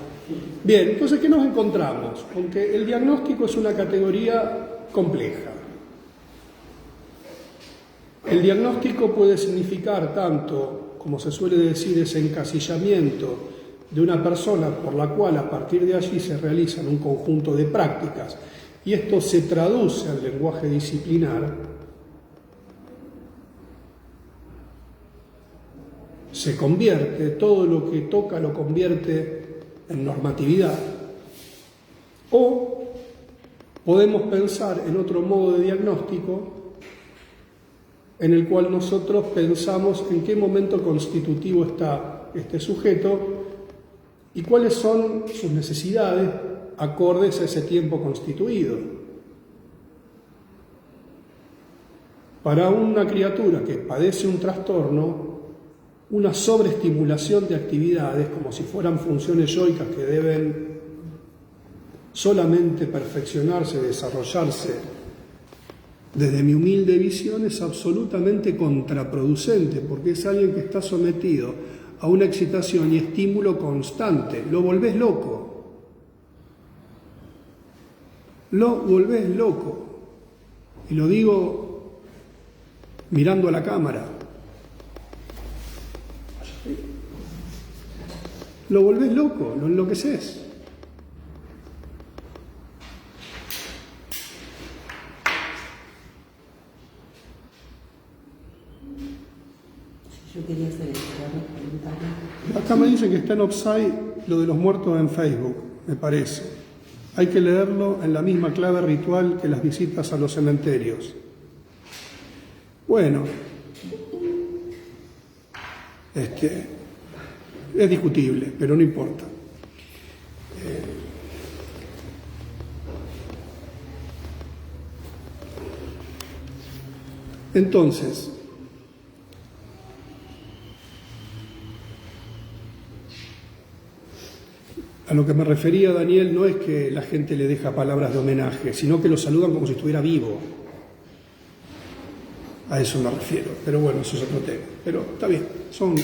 S2: Bien, entonces, ¿qué nos encontramos? Con que el diagnóstico es una categoría compleja. El diagnóstico puede significar tanto, como se suele decir, ese encasillamiento de una persona por la cual a partir de allí se realizan un conjunto de prácticas y esto se traduce al lenguaje disciplinar. Se convierte, todo lo que toca lo convierte en normatividad. O podemos pensar en otro modo de diagnóstico en el cual nosotros pensamos en qué momento constitutivo está este sujeto y cuáles son sus necesidades acordes a ese tiempo constituido. Para una criatura que padece un trastorno, una sobreestimulación de actividades, como si fueran funciones yoicas que deben solamente perfeccionarse, desarrollarse, desde mi humilde visión, es absolutamente contraproducente, porque es alguien que está sometido a una excitación y estímulo constante. Lo volvés loco. Lo volvés loco. Y lo digo mirando a la cámara. Lo volvés loco, lo enloqueces.
S4: Yo quería hacer eso, preguntarle.
S2: Acá me dicen que está en offside lo de los muertos en Facebook, me parece. Hay que leerlo en la misma clave ritual que las visitas a los cementerios. Bueno, es discutible, pero no importa. Entonces, a lo que me refería Daniel no es que la gente le deja palabras de homenaje, sino que lo saludan como si estuviera vivo. A eso me refiero, pero bueno, eso es otro tema. Pero está bien, son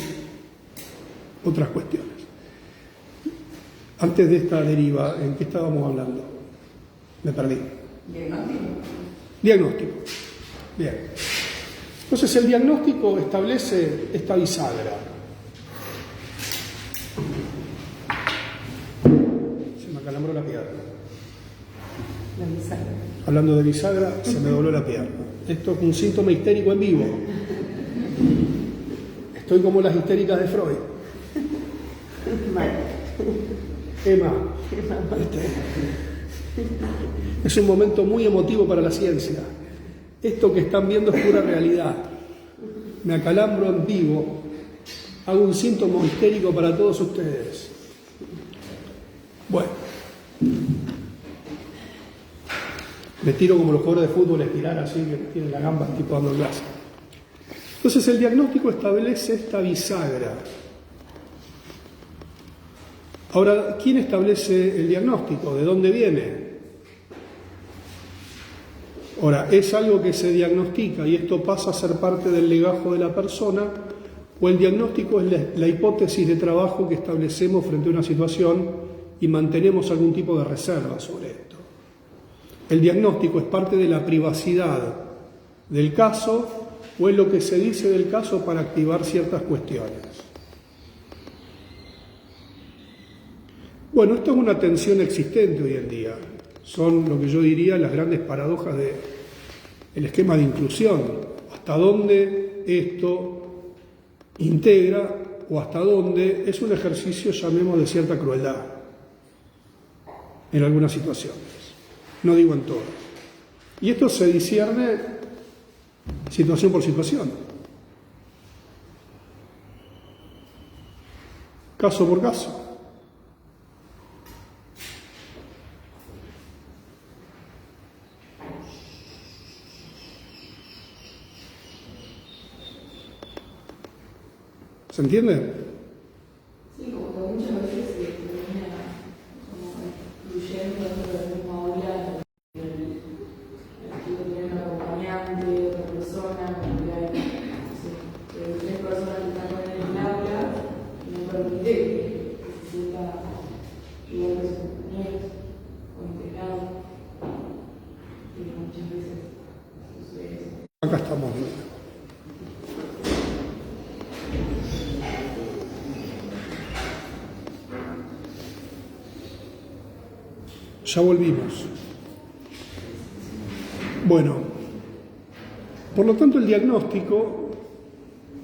S2: otras cuestiones. Antes de esta deriva, ¿en qué estábamos hablando? Me perdí. Diagnóstico. Bien. Entonces el diagnóstico establece esta bisagra. Se me acalambró la pierna.
S4: La bisagra.
S2: Hablando de bisagra, se me dobló la pierna. Esto es un síntoma histérico en vivo. Estoy como las histéricas de Freud. Emma, es un momento muy emotivo para la ciencia. Esto que están viendo es pura realidad. Me acalambro en vivo. Hago un síntoma histérico para todos ustedes. Bueno. Me tiro como los jugadores de fútbol, estirar así, que tienen la gamba tipo dando clase. Entonces el diagnóstico establece esta bisagra. Ahora, ¿quién establece el diagnóstico? ¿De dónde viene? Ahora, ¿es algo que se diagnostica y esto pasa a ser parte del legajo de la persona? ¿O el diagnóstico es la hipótesis de trabajo que establecemos frente a una situación y mantenemos algún tipo de reserva sobre esto? ¿El diagnóstico es parte de la privacidad del caso o es lo que se dice del caso para activar ciertas cuestiones? Bueno, esto es una tensión existente hoy en día. Son lo que yo diría las grandes paradojas del esquema de inclusión. Hasta dónde esto integra o hasta dónde es un ejercicio, llamemos, de cierta crueldad en algunas situaciones. No digo en todas. Y esto se discierne situación por situación. Caso por caso. ¿Se entiende?
S3: Sí, como que muchas veces se termina como incluyendo dentro del mismo aula el chico tiene un acompañante, otra persona, porque hay tres personas que están con él en el aula y no permite que se sienta igual que sus compañeros o integrado. Y muchas veces sucede eso.
S2: Acá estamos bien. Ya volvimos. Bueno, por lo tanto el diagnóstico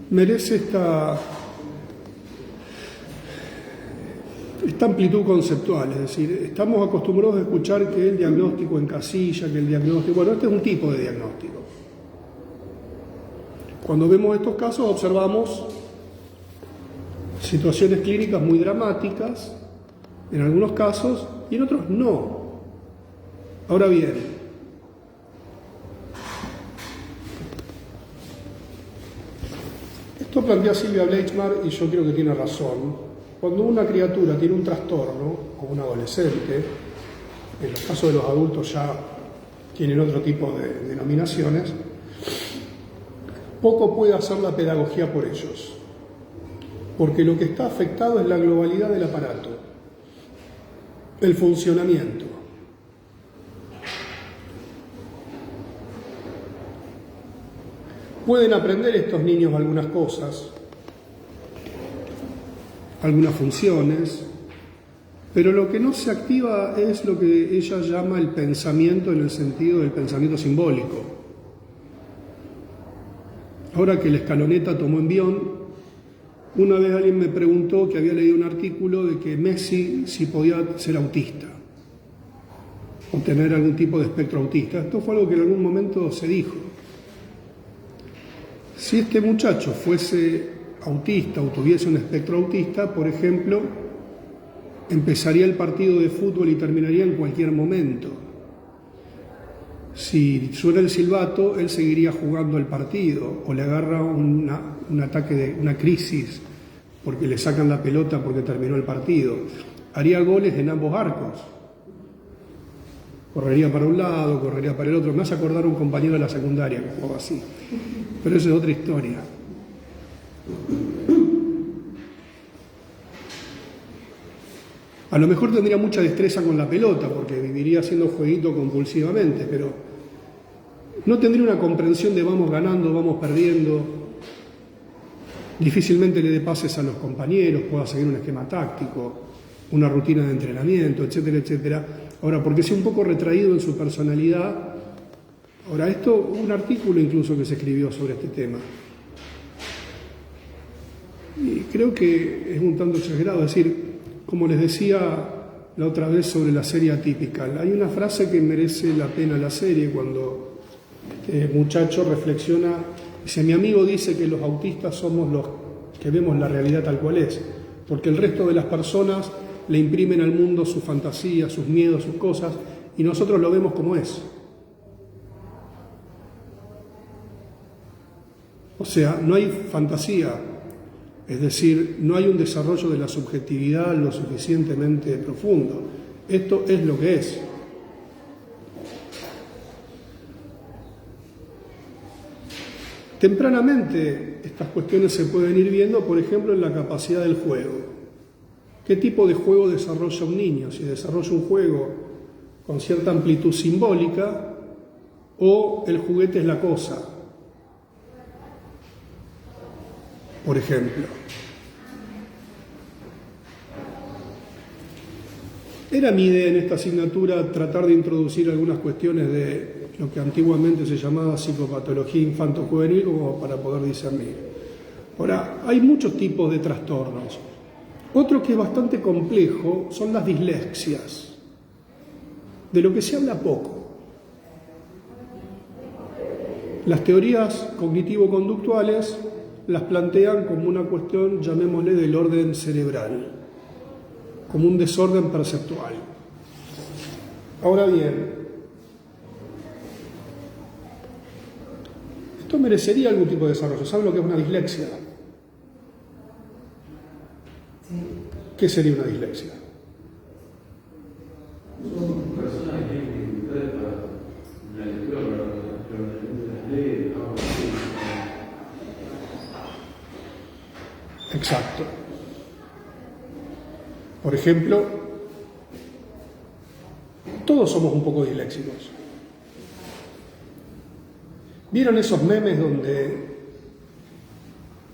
S2: merece esta amplitud conceptual, es decir, estamos acostumbrados a escuchar que el diagnóstico encasilla, que el diagnóstico... Bueno, este es un tipo de diagnóstico. Cuando vemos estos casos observamos situaciones clínicas muy dramáticas, en algunos casos, y en otros no. Ahora bien, esto plantea Silvia Bleichmar y yo creo que tiene razón. Cuando una criatura tiene un trastorno, o un adolescente, en los casos de los adultos ya tienen otro tipo de denominaciones, poco puede hacer la pedagogía por ellos, porque lo que está afectado es la globalidad del aparato, el funcionamiento. Pueden aprender estos niños algunas cosas, algunas funciones, pero lo que no se activa es lo que ella llama el pensamiento en el sentido del pensamiento simbólico. Ahora que la escaloneta tomó envión, una vez alguien me preguntó que había leído un artículo de que Messi sí podía ser autista o tener algún tipo de espectro autista. Esto fue algo que en algún momento se dijo. Si este muchacho fuese autista o tuviese un espectro autista, por ejemplo, empezaría el partido de fútbol y terminaría en cualquier momento. Si suena el silbato, él seguiría jugando el partido, o le agarra un ataque una crisis porque le sacan la pelota porque terminó el partido. Haría goles en ambos arcos. correría para un lado, correría para el otro. Me hace acordar a un compañero de la secundaria que jugaba así, pero eso es otra historia. A lo mejor tendría mucha destreza con la pelota, porque viviría haciendo jueguito compulsivamente, pero no tendría una comprensión de vamos ganando, vamos perdiendo. Difícilmente le dé pases a los compañeros, pueda seguir un esquema táctico, una rutina de entrenamiento, etcétera, etcétera. Ahora, porque sea un poco retraído en su personalidad. Ahora, esto, un artículo incluso que se escribió sobre este tema. Y creo que es un tanto exagerado, es decir, como les decía la otra vez sobre la serie Atypical, hay una frase que merece la pena la serie cuando este muchacho reflexiona, dice, mi amigo dice que los autistas somos los que vemos la realidad tal cual es, porque el resto de las personas le imprimen al mundo sus fantasías, sus miedos, sus cosas, y nosotros lo vemos como es. O sea, no hay fantasía. Es decir, no hay un desarrollo de la subjetividad lo suficientemente profundo. Esto es lo que es. Tempranamente estas cuestiones se pueden ir viendo, por ejemplo, en la capacidad del juego. ¿Qué tipo de juego desarrolla un niño? Si desarrolla un juego con cierta amplitud simbólica o el juguete es la cosa. Por ejemplo, era mi idea en esta asignatura tratar de introducir algunas cuestiones de lo que antiguamente se llamaba psicopatología infanto-juvenil como para poder discernir. Ahora, hay muchos tipos de trastornos. Otro que es bastante complejo son las dislexias, de lo que se habla poco. Las teorías cognitivo-conductuales las plantean como una cuestión, llamémosle, del orden cerebral, como un desorden perceptual. Ahora bien, esto merecería algún tipo de desarrollo. ¿Saben lo que es una dislexia? ¿Qué sería una dislexia?
S1: Son personas que tienen dificultades para la lectura, para las leyes,
S2: Exacto. Por ejemplo, todos somos un poco disléxicos. ¿Vieron esos memes donde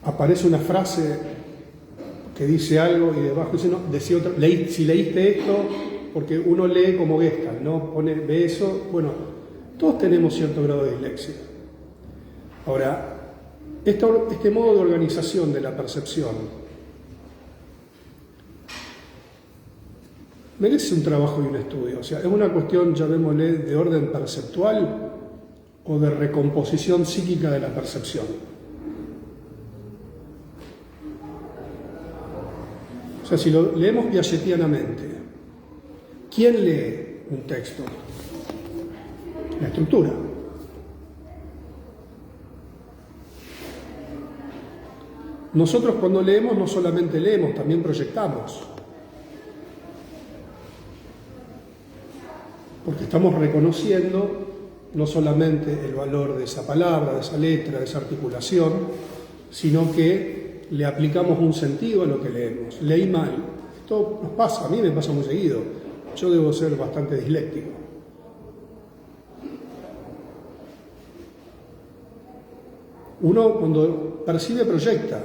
S2: aparece una frase que dice algo y debajo dice, no, decía otra, si leíste esto, porque uno lee como Gestalt, ¿no? Ve eso, bueno, todos tenemos cierto grado de dislexia. Ahora, este modo de organización de la percepción merece un trabajo y un estudio. O sea, es una cuestión, llamémosle, de orden perceptual o de recomposición psíquica de la percepción. O sea, si lo leemos piagetianamente, ¿quién lee un texto? La estructura. Nosotros cuando leemos no solamente leemos, también proyectamos. Porque estamos reconociendo no solamente el valor de esa palabra, de esa letra, de esa articulación, sino que le aplicamos un sentido a lo que leemos. Leí mal. Esto nos pasa, a mí me pasa muy seguido. Yo debo ser bastante disléctico. Uno cuando percibe proyecta,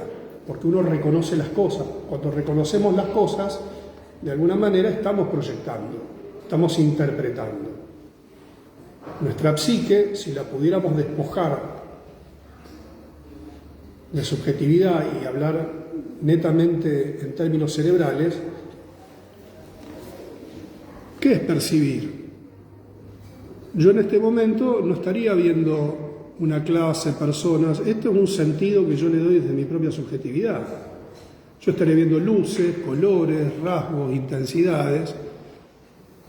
S2: porque uno reconoce las cosas. Cuando reconocemos las cosas, de alguna manera estamos proyectando, estamos interpretando. Nuestra psique, si la pudiéramos despojar de subjetividad y hablar netamente en términos cerebrales, ¿qué es percibir? Yo en este momento no estaría viendo una clase, personas, esto es un sentido que yo le doy desde mi propia subjetividad. Yo estaré viendo luces, colores, rasgos, intensidades,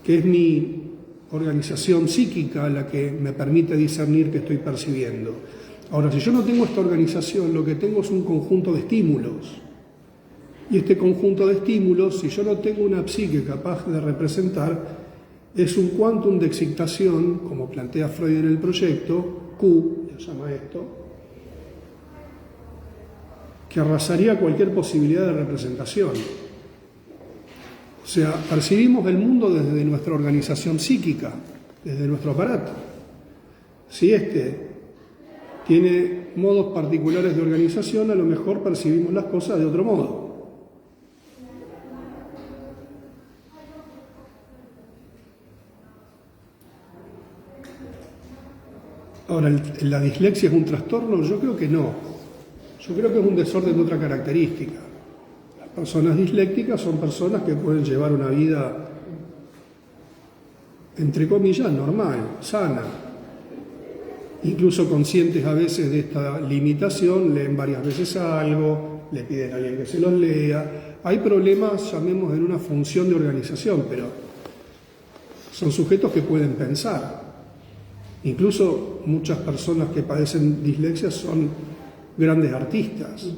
S2: que es mi organización psíquica la que me permite discernir que estoy percibiendo. Ahora, si yo no tengo esta organización, lo que tengo es un conjunto de estímulos. Y este conjunto de estímulos, si yo no tengo una psique capaz de representar, es un quantum de excitación, como plantea Freud en el proyecto, Q, se llama esto, que arrasaría cualquier posibilidad de representación. O sea, percibimos el mundo desde nuestra organización psíquica, desde nuestro aparato. Si este tiene modos particulares de organización, a lo mejor percibimos las cosas de otro modo. Ahora, ¿la dislexia es un trastorno? Yo creo que no. Yo creo que es un desorden de otra característica. Las personas dislécticas son personas que pueden llevar una vida, entre comillas, normal, sana. Incluso conscientes a veces de esta limitación, leen varias veces algo, le piden a alguien que se los lea. Hay problemas, llamemos, en una función de organización, pero son sujetos que pueden pensar. Incluso muchas personas que padecen dislexia son grandes artistas.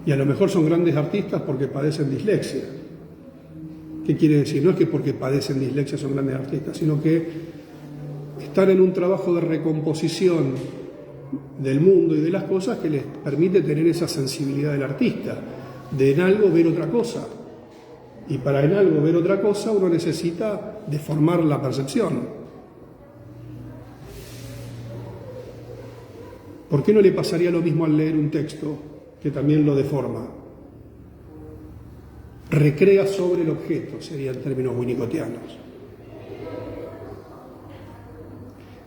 S2: Y a lo mejor son grandes artistas porque padecen dislexia. ¿Qué quiere decir? No es que porque padecen dislexia son grandes artistas, sino que están en un trabajo de recomposición del mundo y de las cosas que les permite tener esa sensibilidad del artista, de en algo ver otra cosa. Y para en algo ver otra cosa uno necesita deformar la percepción. ¿Por qué no le pasaría lo mismo al leer un texto que también lo deforma? Recrea sobre el objeto, sería en términos winnicottianos.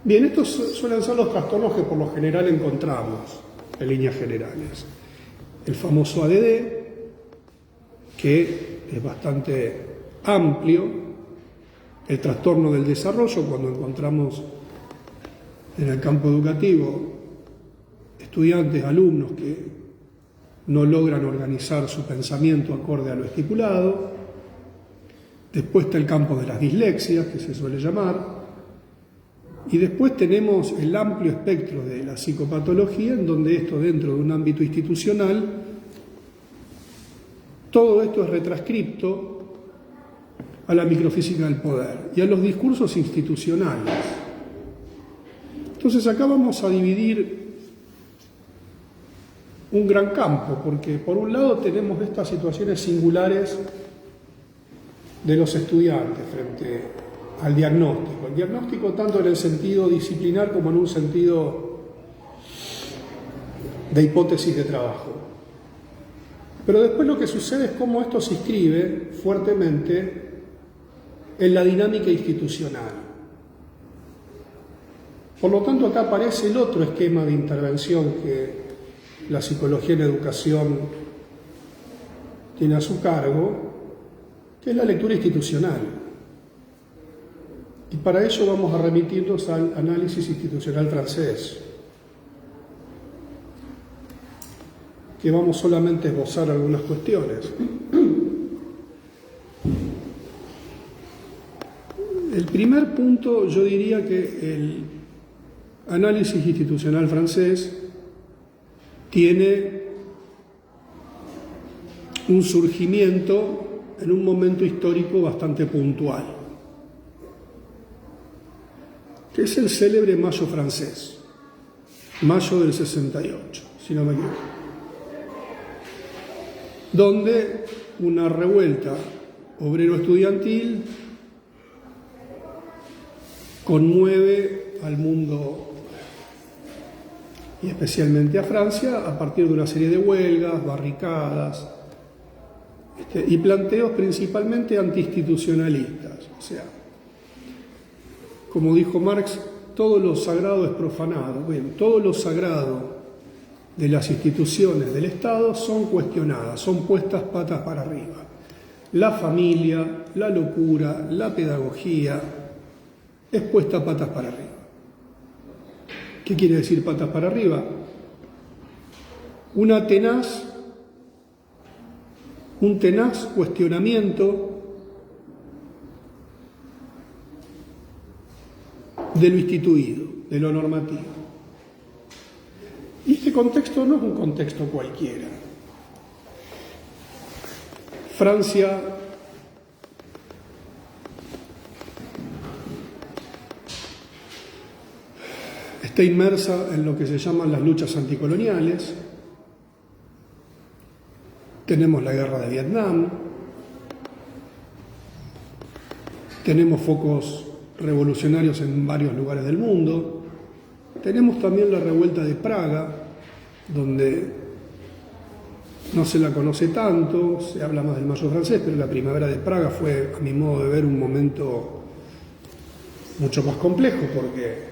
S2: Bien, estos suelen ser los trastornos que por lo general encontramos en líneas generales. El famoso ADD, que es bastante amplio, el trastorno del desarrollo, cuando encontramos en el campo educativo estudiantes, alumnos que no logran organizar su pensamiento acorde a lo estipulado. Después está el campo de las dislexias, que se suele llamar. Y después tenemos el amplio espectro de la psicopatología, en donde esto dentro de un ámbito institucional, todo esto es retrascripto a la microfísica del poder y a los discursos institucionales. Entonces acá vamos a dividir un gran campo, porque por un lado tenemos estas situaciones singulares de los estudiantes frente al diagnóstico. El diagnóstico tanto en el sentido disciplinar como en un sentido de hipótesis de trabajo. Pero después lo que sucede es cómo esto se inscribe fuertemente en la dinámica institucional. Por lo tanto, acá aparece el otro esquema de intervención que la psicología en educación tiene a su cargo, que es la lectura institucional. Y para ello vamos a remitirnos al análisis institucional francés, que vamos solamente a esbozar algunas cuestiones. El primer punto, yo diría que el análisis institucional francés tiene un surgimiento en un momento histórico bastante puntual, que es el célebre Mayo francés, mayo del 68, si no me equivoco, donde una revuelta obrero-estudiantil conmueve al mundo y especialmente a Francia a partir de una serie de huelgas, barricadas y planteos principalmente antiinstitucionalistas. O sea, como dijo Marx, todo lo sagrado es profanado. Bien, todo lo sagrado de las instituciones del Estado son cuestionadas, son puestas patas para arriba. La familia, la locura, la pedagogía es puesta patas para arriba. ¿Qué quiere decir patas para arriba? Un tenaz cuestionamiento de lo instituido, de lo normativo. Y este contexto no es un contexto cualquiera. Francia está inmersa en lo que se llaman las luchas anticoloniales. Tenemos la guerra de Vietnam, tenemos focos revolucionarios en varios lugares del mundo, tenemos también la revuelta de Praga, donde no se la conoce tanto, se habla más del Mayo francés, pero la primavera de Praga fue, a mi modo de ver, un momento mucho más complejo, porque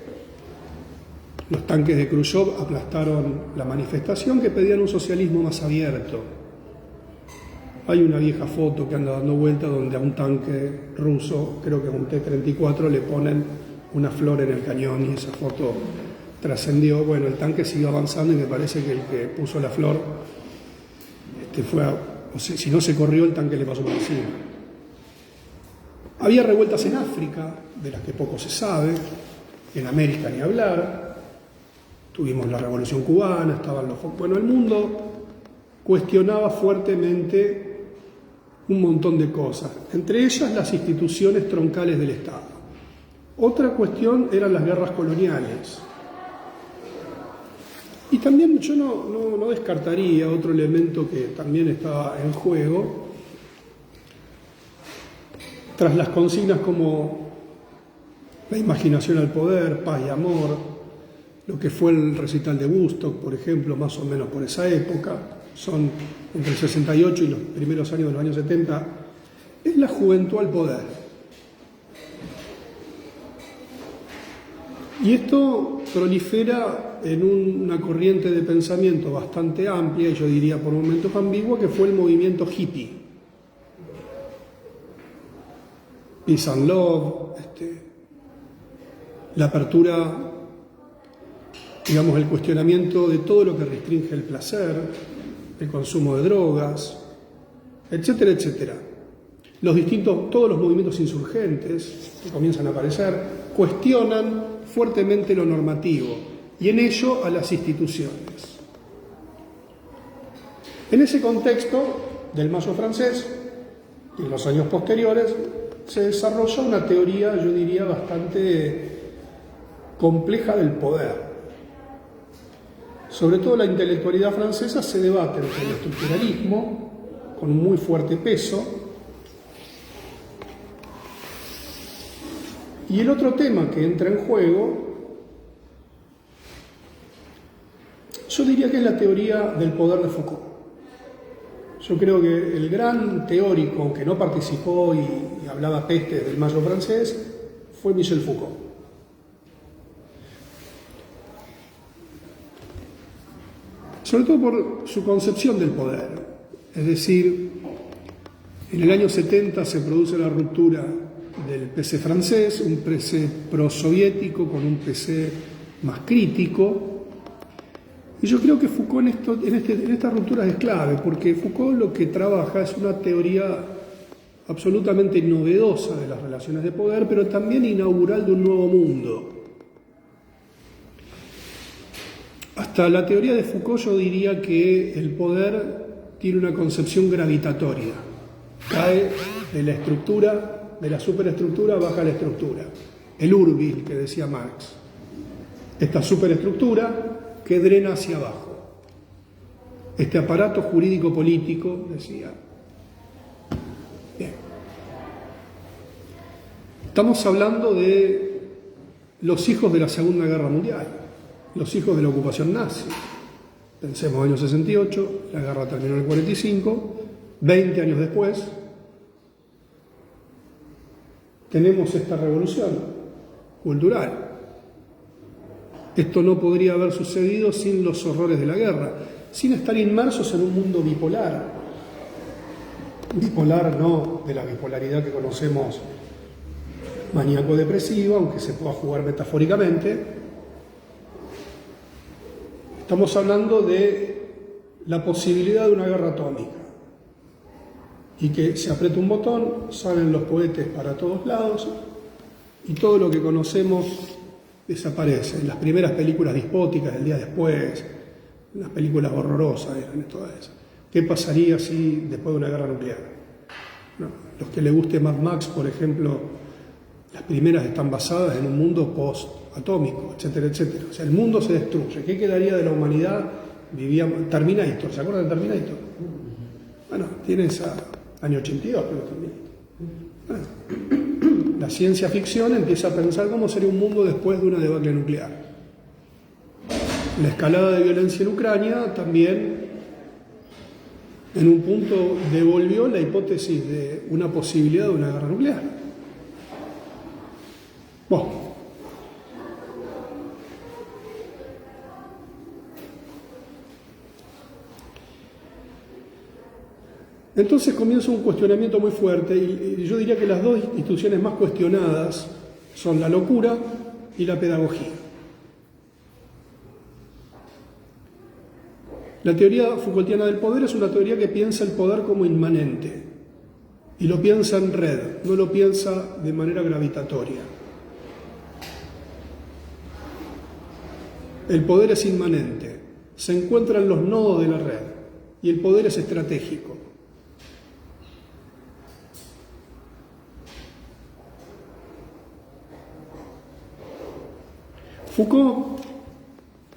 S2: los tanques de Khrushchev aplastaron la manifestación que pedían un socialismo más abierto. Hay una vieja foto que anda dando vuelta donde a un tanque ruso, creo que es un T-34, le ponen una flor en el cañón y esa foto trascendió. Bueno, el tanque siguió avanzando y me parece que el que puso la flor si no se corrió, el tanque le pasó por encima. Había revueltas en África, de las que poco se sabe, en América ni hablar. Tuvimos la Revolución Cubana, estaban los... Bueno, el mundo cuestionaba fuertemente un montón de cosas, entre ellas las instituciones troncales del Estado. Otra cuestión eran las guerras coloniales. Y también yo no descartaría otro elemento que también estaba en juego, tras las consignas como la imaginación al poder, paz y amor, lo que fue el recital de Woodstock, por ejemplo, más o menos por esa época, son entre el 68 y los primeros años de los años 70, es la juventud al poder. Y esto prolifera en una corriente de pensamiento bastante amplia, y yo diría por momentos ambigua, que fue el movimiento hippie. Peace and Love, la apertura, digamos, el cuestionamiento de todo lo que restringe el placer, el consumo de drogas, etcétera, etcétera. Todos los movimientos insurgentes que comienzan a aparecer cuestionan fuertemente lo normativo y en ello a las instituciones. En ese contexto del Mayo francés y en los años posteriores se desarrolla una teoría, yo diría, bastante compleja del poder. Sobre todo la intelectualidad francesa se debate entre el estructuralismo, con muy fuerte peso, y el otro tema que entra en juego, yo diría que es la teoría del poder de Foucault. Yo creo que el gran teórico, aunque no participó y hablaba peste del Mayo francés, fue Michel Foucault. Sobre todo por su concepción del poder. Es decir, en el año 70 se produce la ruptura del PC francés, un PC prosoviético con un PC más crítico. Y yo creo que Foucault en esta ruptura es clave, porque Foucault lo que trabaja es una teoría absolutamente novedosa de las relaciones de poder, pero también inaugural de un nuevo mundo. Hasta la teoría de Foucault yo diría que el poder tiene una concepción gravitatoria. Cae de la estructura, de la superestructura, baja a la estructura. El Urbil, que decía Marx. Esta superestructura que drena hacia abajo. Este aparato jurídico-político, decía. Bien. Estamos hablando de los hijos de la Segunda Guerra Mundial, los hijos de la ocupación nazi. Pensemos, año 68, la guerra terminó en el 45, 20 años después, tenemos esta revolución cultural. Esto no podría haber sucedido sin los horrores de la guerra, sin estar inmersos en un mundo bipolar. Bipolar no de la bipolaridad que conocemos maníaco-depresiva, aunque se pueda jugar metafóricamente. Estamos hablando de la posibilidad de una guerra atómica y que se aprieta un botón, salen los cohetes para todos lados y todo lo que conocemos desaparece. Las primeras películas dispóticas del día después, las películas horrorosas eran todas esas. ¿Qué pasaría si después de una guerra nuclear? No, los que les guste Mad Max, por ejemplo, Las primeras están basadas en un mundo post-atómico, etcétera, etcétera. O sea, el mundo se destruye. ¿Qué quedaría de la humanidad? Vivíamos... Terminator, ¿se acuerdan de Terminator? Bueno, tiene esa... año 82, pero Terminator. Bueno, la ciencia ficción empieza a pensar cómo sería un mundo después de una debacle nuclear. La escalada de violencia en Ucrania también, en un punto, devolvió la hipótesis de una posibilidad de una guerra nuclear. Bueno. Entonces comienza un cuestionamiento muy fuerte y yo diría que las dos instituciones más cuestionadas son la locura y la pedagogía. La teoría Foucaultiana del poder es una teoría que piensa el poder como inmanente y lo piensa en red, no lo piensa de manera gravitatoria. El poder es inmanente, se encuentra en los nodos de la red y el poder es estratégico. Foucault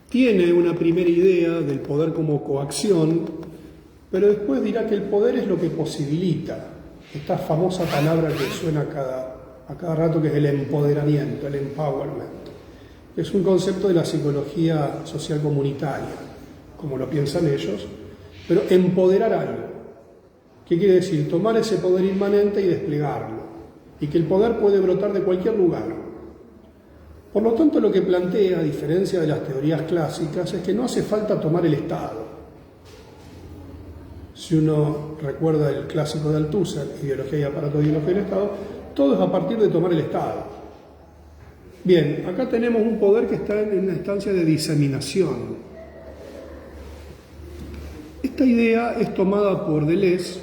S2: tiene una primera idea del poder como coacción, pero después dirá que el poder es lo que posibilita esta famosa palabra que suena a cada rato, que es el empoderamiento, el empowerment, que es un concepto de la psicología social comunitaria, como lo piensan ellos, pero empoderar algo. ¿Qué quiere decir? Tomar ese poder inmanente y desplegarlo, y que el poder puede brotar de cualquier lugar. Por lo tanto, lo que plantea, a diferencia de las teorías clásicas, es que no hace falta tomar el Estado. Si uno recuerda el clásico de Althusser, Ideología y aparato ideológico del Estado, todo es a partir de tomar el Estado. Bien, acá tenemos un poder que está en una instancia de diseminación. Esta idea es tomada por Deleuze,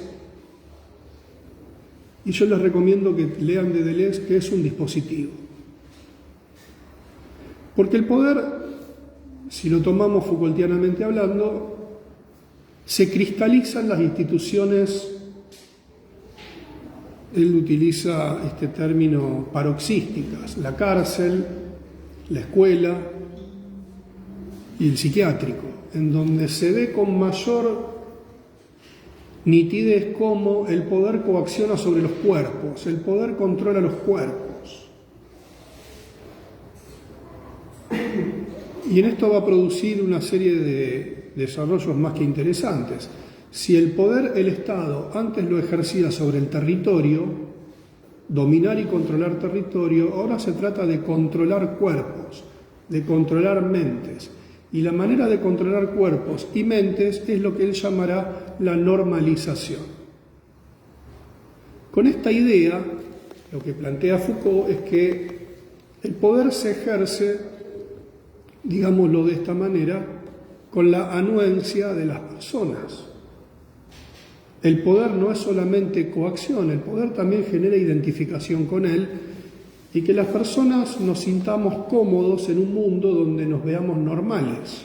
S2: y yo les recomiendo que lean de Deleuze que es un dispositivo. Porque el poder, si lo tomamos Foucaultianamente hablando, se cristaliza en las instituciones. Él utiliza este término paroxísticas: la cárcel, la escuela y el psiquiátrico, en donde se ve con mayor nitidez cómo el poder coacciona sobre los cuerpos, el poder controla los cuerpos. Y en esto va a producir una serie de desarrollos más que interesantes. Si el poder, el Estado, antes lo ejercía sobre el territorio, dominar y controlar territorio, ahora se trata de controlar cuerpos, de controlar mentes. Y la manera de controlar cuerpos y mentes es lo que él llamará la normalización. Con esta idea, lo que plantea Foucault es que el poder se ejerce, digámoslo de esta manera, con la anuencia de las personas. El poder no es solamente coacción, el poder también genera identificación con él, y que las personas nos sintamos cómodos en un mundo donde nos veamos normales.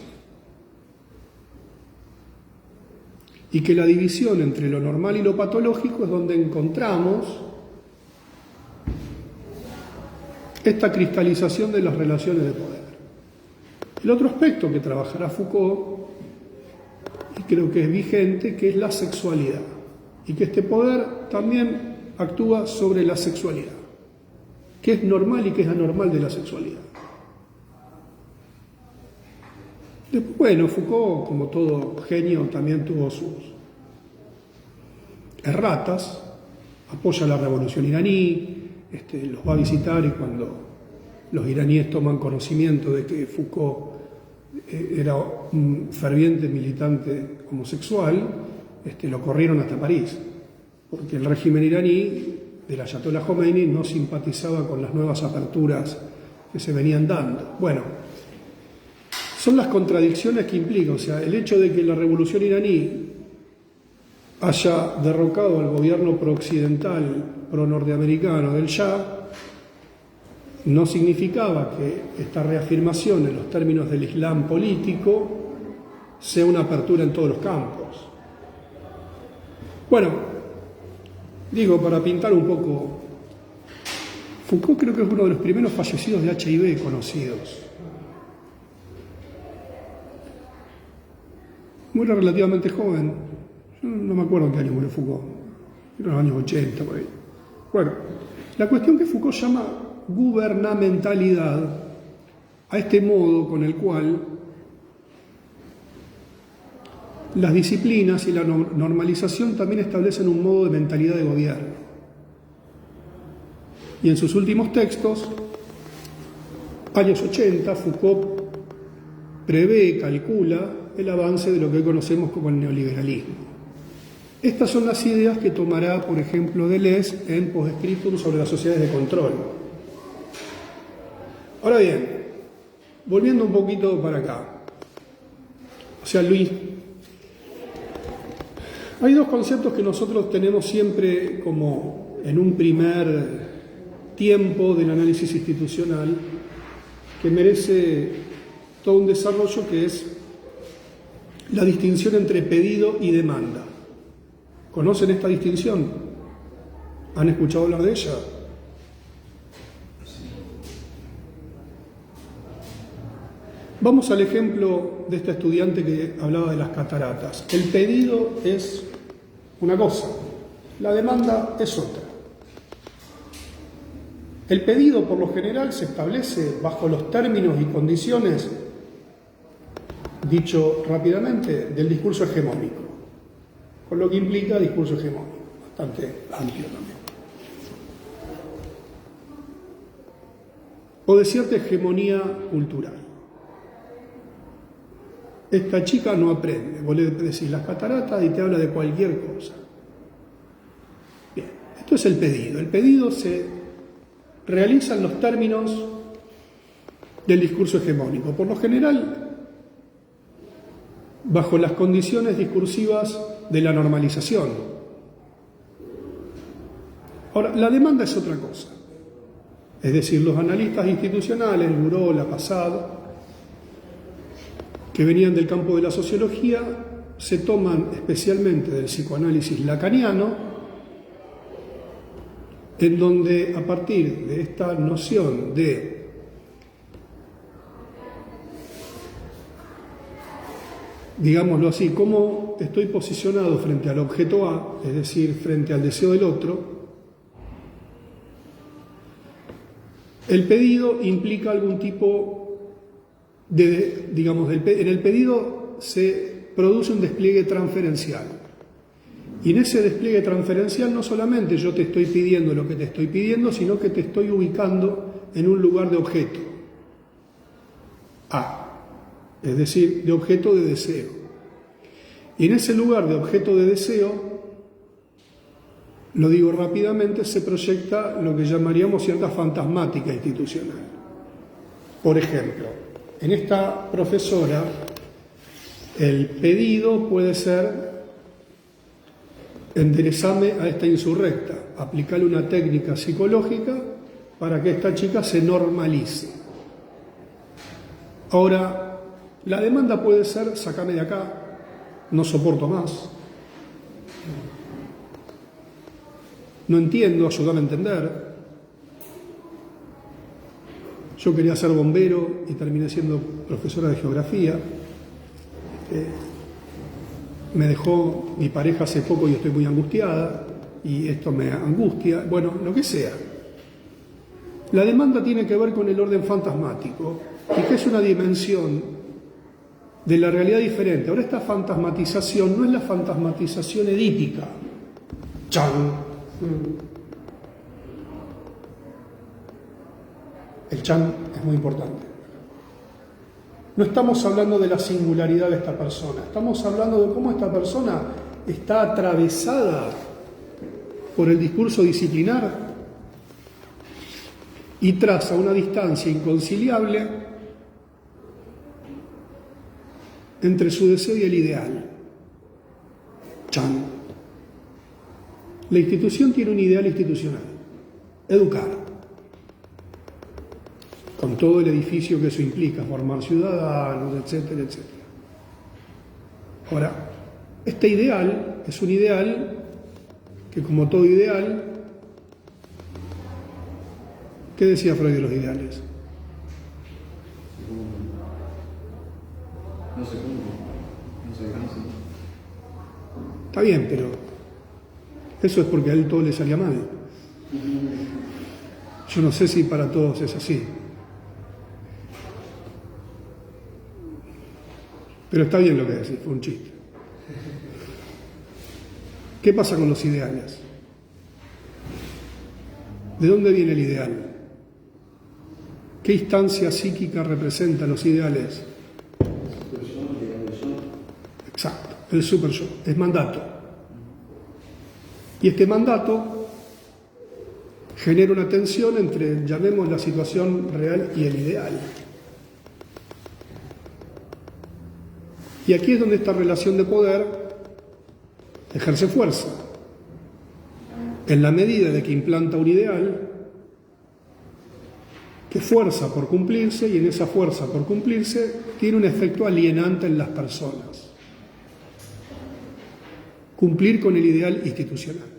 S2: Y que la división entre lo normal y lo patológico es donde encontramos esta cristalización de las relaciones de poder. El otro aspecto que trabajará Foucault, y creo que es vigente, que es la sexualidad, y que este poder también actúa sobre la sexualidad, qué es normal y qué es anormal de la sexualidad. Después, bueno, Foucault, como todo genio, también tuvo sus erratas, apoya la revolución iraní, los va a visitar, y cuando los iraníes toman conocimiento de que Foucault era un ferviente militante homosexual, lo corrieron hasta París, porque el régimen iraní del Ayatollah Khomeini no simpatizaba con las nuevas aperturas que se venían dando. Bueno, son las contradicciones que implica, o sea, el hecho de que la revolución iraní haya derrocado al gobierno pro-occidental, pro-norteamericano del Shah, no significaba que esta reafirmación en los términos del Islam político sea una apertura en todos los campos. Bueno, digo, para pintar un poco, Foucault creo que es uno de los primeros fallecidos de HIV conocidos. Muere relativamente joven. Yo no me acuerdo en qué año murió Foucault. En los años 80, por ahí. Bueno, la cuestión que Foucault llama gubernamentalidad a este modo con el cual las disciplinas y la normalización también establecen un modo de mentalidad de gobierno. Y en sus últimos textos, años 80, Foucault prevé, calcula el avance de lo que hoy conocemos como el neoliberalismo. Estas son las ideas que tomará, por ejemplo, Deleuze en Post-Scriptum sobre las sociedades de control. Ahora bien, volviendo un poquito para acá. O sea, Luis, hay dos conceptos que nosotros tenemos siempre como en un primer tiempo del análisis institucional que merece todo un desarrollo, que es la distinción entre pedido y demanda. ¿Conocen esta distinción? ¿Han escuchado hablar de ella? Vamos al ejemplo de esta estudiante que hablaba de las cataratas. El pedido es una cosa, la demanda es otra. El pedido, por lo general, se establece bajo los términos y condiciones, dicho rápidamente, del discurso hegemónico, con lo que implica discurso hegemónico, bastante amplio también. O de cierta hegemonía cultural. Esta chica no aprende, vos le decís las cataratas y te habla de cualquier cosa. Bien, esto es el pedido. El pedido se realiza en los términos del discurso hegemónico, por lo general bajo las condiciones discursivas de la normalización. Ahora, la demanda es otra cosa. Es decir, los analistas institucionales, Gouraud, Lapasade, que venían del campo de la sociología, se toman especialmente del psicoanálisis lacaniano, en donde a partir de esta noción de digámoslo así, cómo estoy posicionado frente al objeto A, es decir, frente al deseo del otro, el pedido implica algún tipo de, digamos, en el pedido se produce un despliegue transferencial. Y en ese despliegue transferencial no solamente yo te estoy pidiendo lo que te estoy pidiendo, sino que te estoy ubicando en un lugar de objeto A. Es decir, de objeto de deseo. Y en ese lugar de objeto de deseo, lo digo rápidamente, se proyecta lo que llamaríamos cierta fantasmática institucional. Por ejemplo, en esta profesora, el pedido puede ser: enderezame a esta insurrecta, aplicarle una técnica psicológica para que esta chica se normalice. Ahora, la demanda puede ser: sácame de acá, no soporto más, no entiendo, ayúdame a entender. Yo quería ser bombero y terminé siendo profesora de geografía. Me dejó mi pareja hace poco y estoy muy angustiada, y esto me angustia, bueno, lo que sea. La demanda tiene que ver con el orden fantasmático, y que es una dimensión de la realidad diferente. Ahora, esta fantasmatización no es la fantasmatización edípica. ¡Chan! El chan es muy importante. No estamos hablando de la singularidad de esta persona, estamos hablando de cómo esta persona está atravesada por el discurso disciplinar y traza una distancia inconciliable entre su deseo y el ideal. Chan. La institución tiene un ideal institucional: educar. Con todo el edificio que eso implica, formar ciudadanos, etcétera, etcétera. Ahora, este ideal es un ideal que, como todo ideal, ¿Qué decía Freud de los ideales?
S1: No se cumple, no se alcanza.
S2: Está bien, pero eso es porque a él todo le salía mal. Yo no sé si para todos es así. Pero está bien lo que decís, fue un chiste. ¿Qué pasa con los ideales? ¿De dónde viene el ideal? ¿Qué instancia psíquica representan los ideales? Exacto, el super yo, es mandato. Y este mandato genera una tensión entre, llamemos, la situación real y el ideal. Y aquí es donde esta relación de poder ejerce fuerza. En la medida de que implanta un ideal que fuerza por cumplirse, y en esa fuerza por cumplirse tiene un efecto alienante en las personas. Cumplir con el ideal institucional.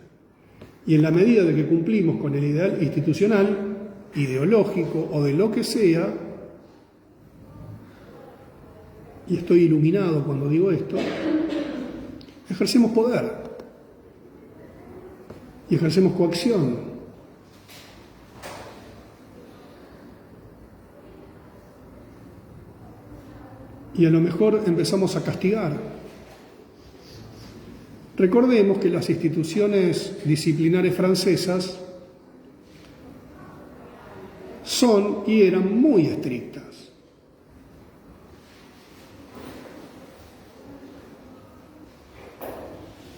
S2: Y en la medida de que cumplimos con el ideal institucional, ideológico o de lo que sea, y estoy iluminado cuando digo esto, ejercemos poder y ejercemos coacción. Y a lo mejor empezamos a castigar. Recordemos que las instituciones disciplinares francesas son y eran muy estrictas.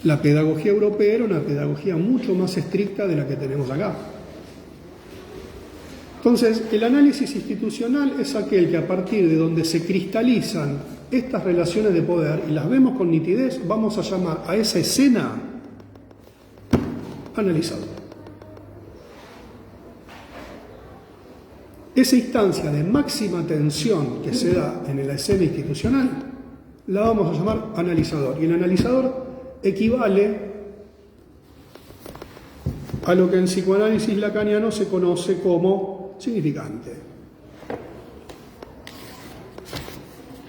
S2: La pedagogía europea era una pedagogía mucho más estricta de la que tenemos acá. Entonces, el análisis institucional es aquel que a partir de donde se cristalizan estas relaciones de poder y las vemos con nitidez, vamos a llamar a esa escena analizador. Esa instancia de máxima tensión que se da en la escena institucional la vamos a llamar analizador. Y el analizador equivale a lo que en psicoanálisis lacaniano se conoce como significante.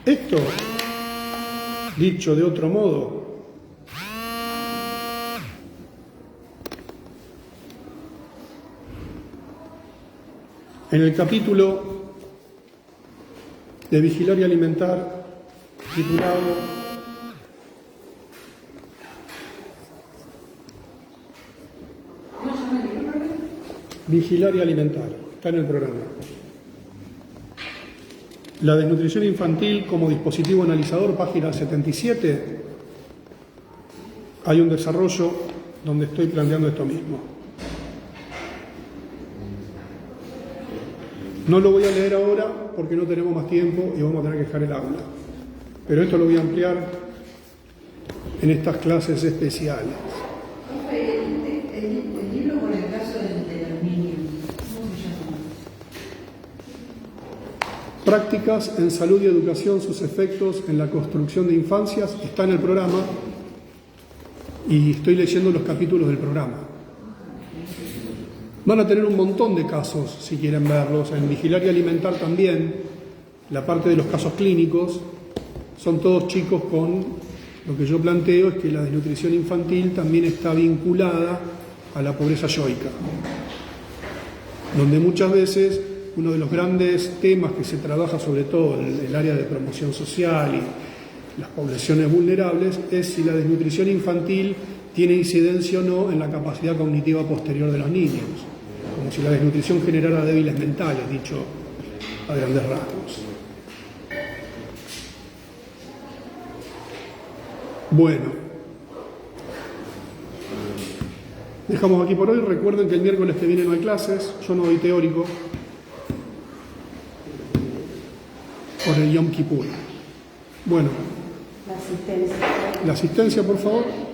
S2: Esto, dicho de otro modo, en el capítulo de Vigilar y Alimentar, titulado Vigilar y Alimentar, está en el programa. La desnutrición infantil como dispositivo analizador, página 77, hay un desarrollo donde estoy planteando esto mismo. No lo voy a leer ahora porque no tenemos más tiempo y vamos a tener que dejar el aula. Pero esto lo voy a ampliar en estas clases especiales.
S5: El libro con el caso de los niños, ¿cómo se llama?
S2: Prácticas en salud y educación, sus efectos en la construcción de infancias, está en el programa y estoy leyendo los capítulos del programa. Van a tener un montón de casos si quieren verlos. En Vigilar y Alimentar también, la parte de los casos clínicos, son todos chicos con, lo que yo planteo es que la desnutrición infantil también está vinculada a la pobreza yoica, donde muchas veces uno de los grandes temas que se trabaja sobre todo en el área de promoción social y las poblaciones vulnerables es si la desnutrición infantil tiene incidencia o no en la capacidad cognitiva posterior de los niños, como si la desnutrición generara débiles mentales, dicho a grandes rasgos. Bueno, dejamos aquí por hoy. Recuerden que el miércoles que viene no hay clases, yo no doy teórico por el Yom Kippur. Bueno,
S4: La asistencia.
S2: la asistencia, por favor.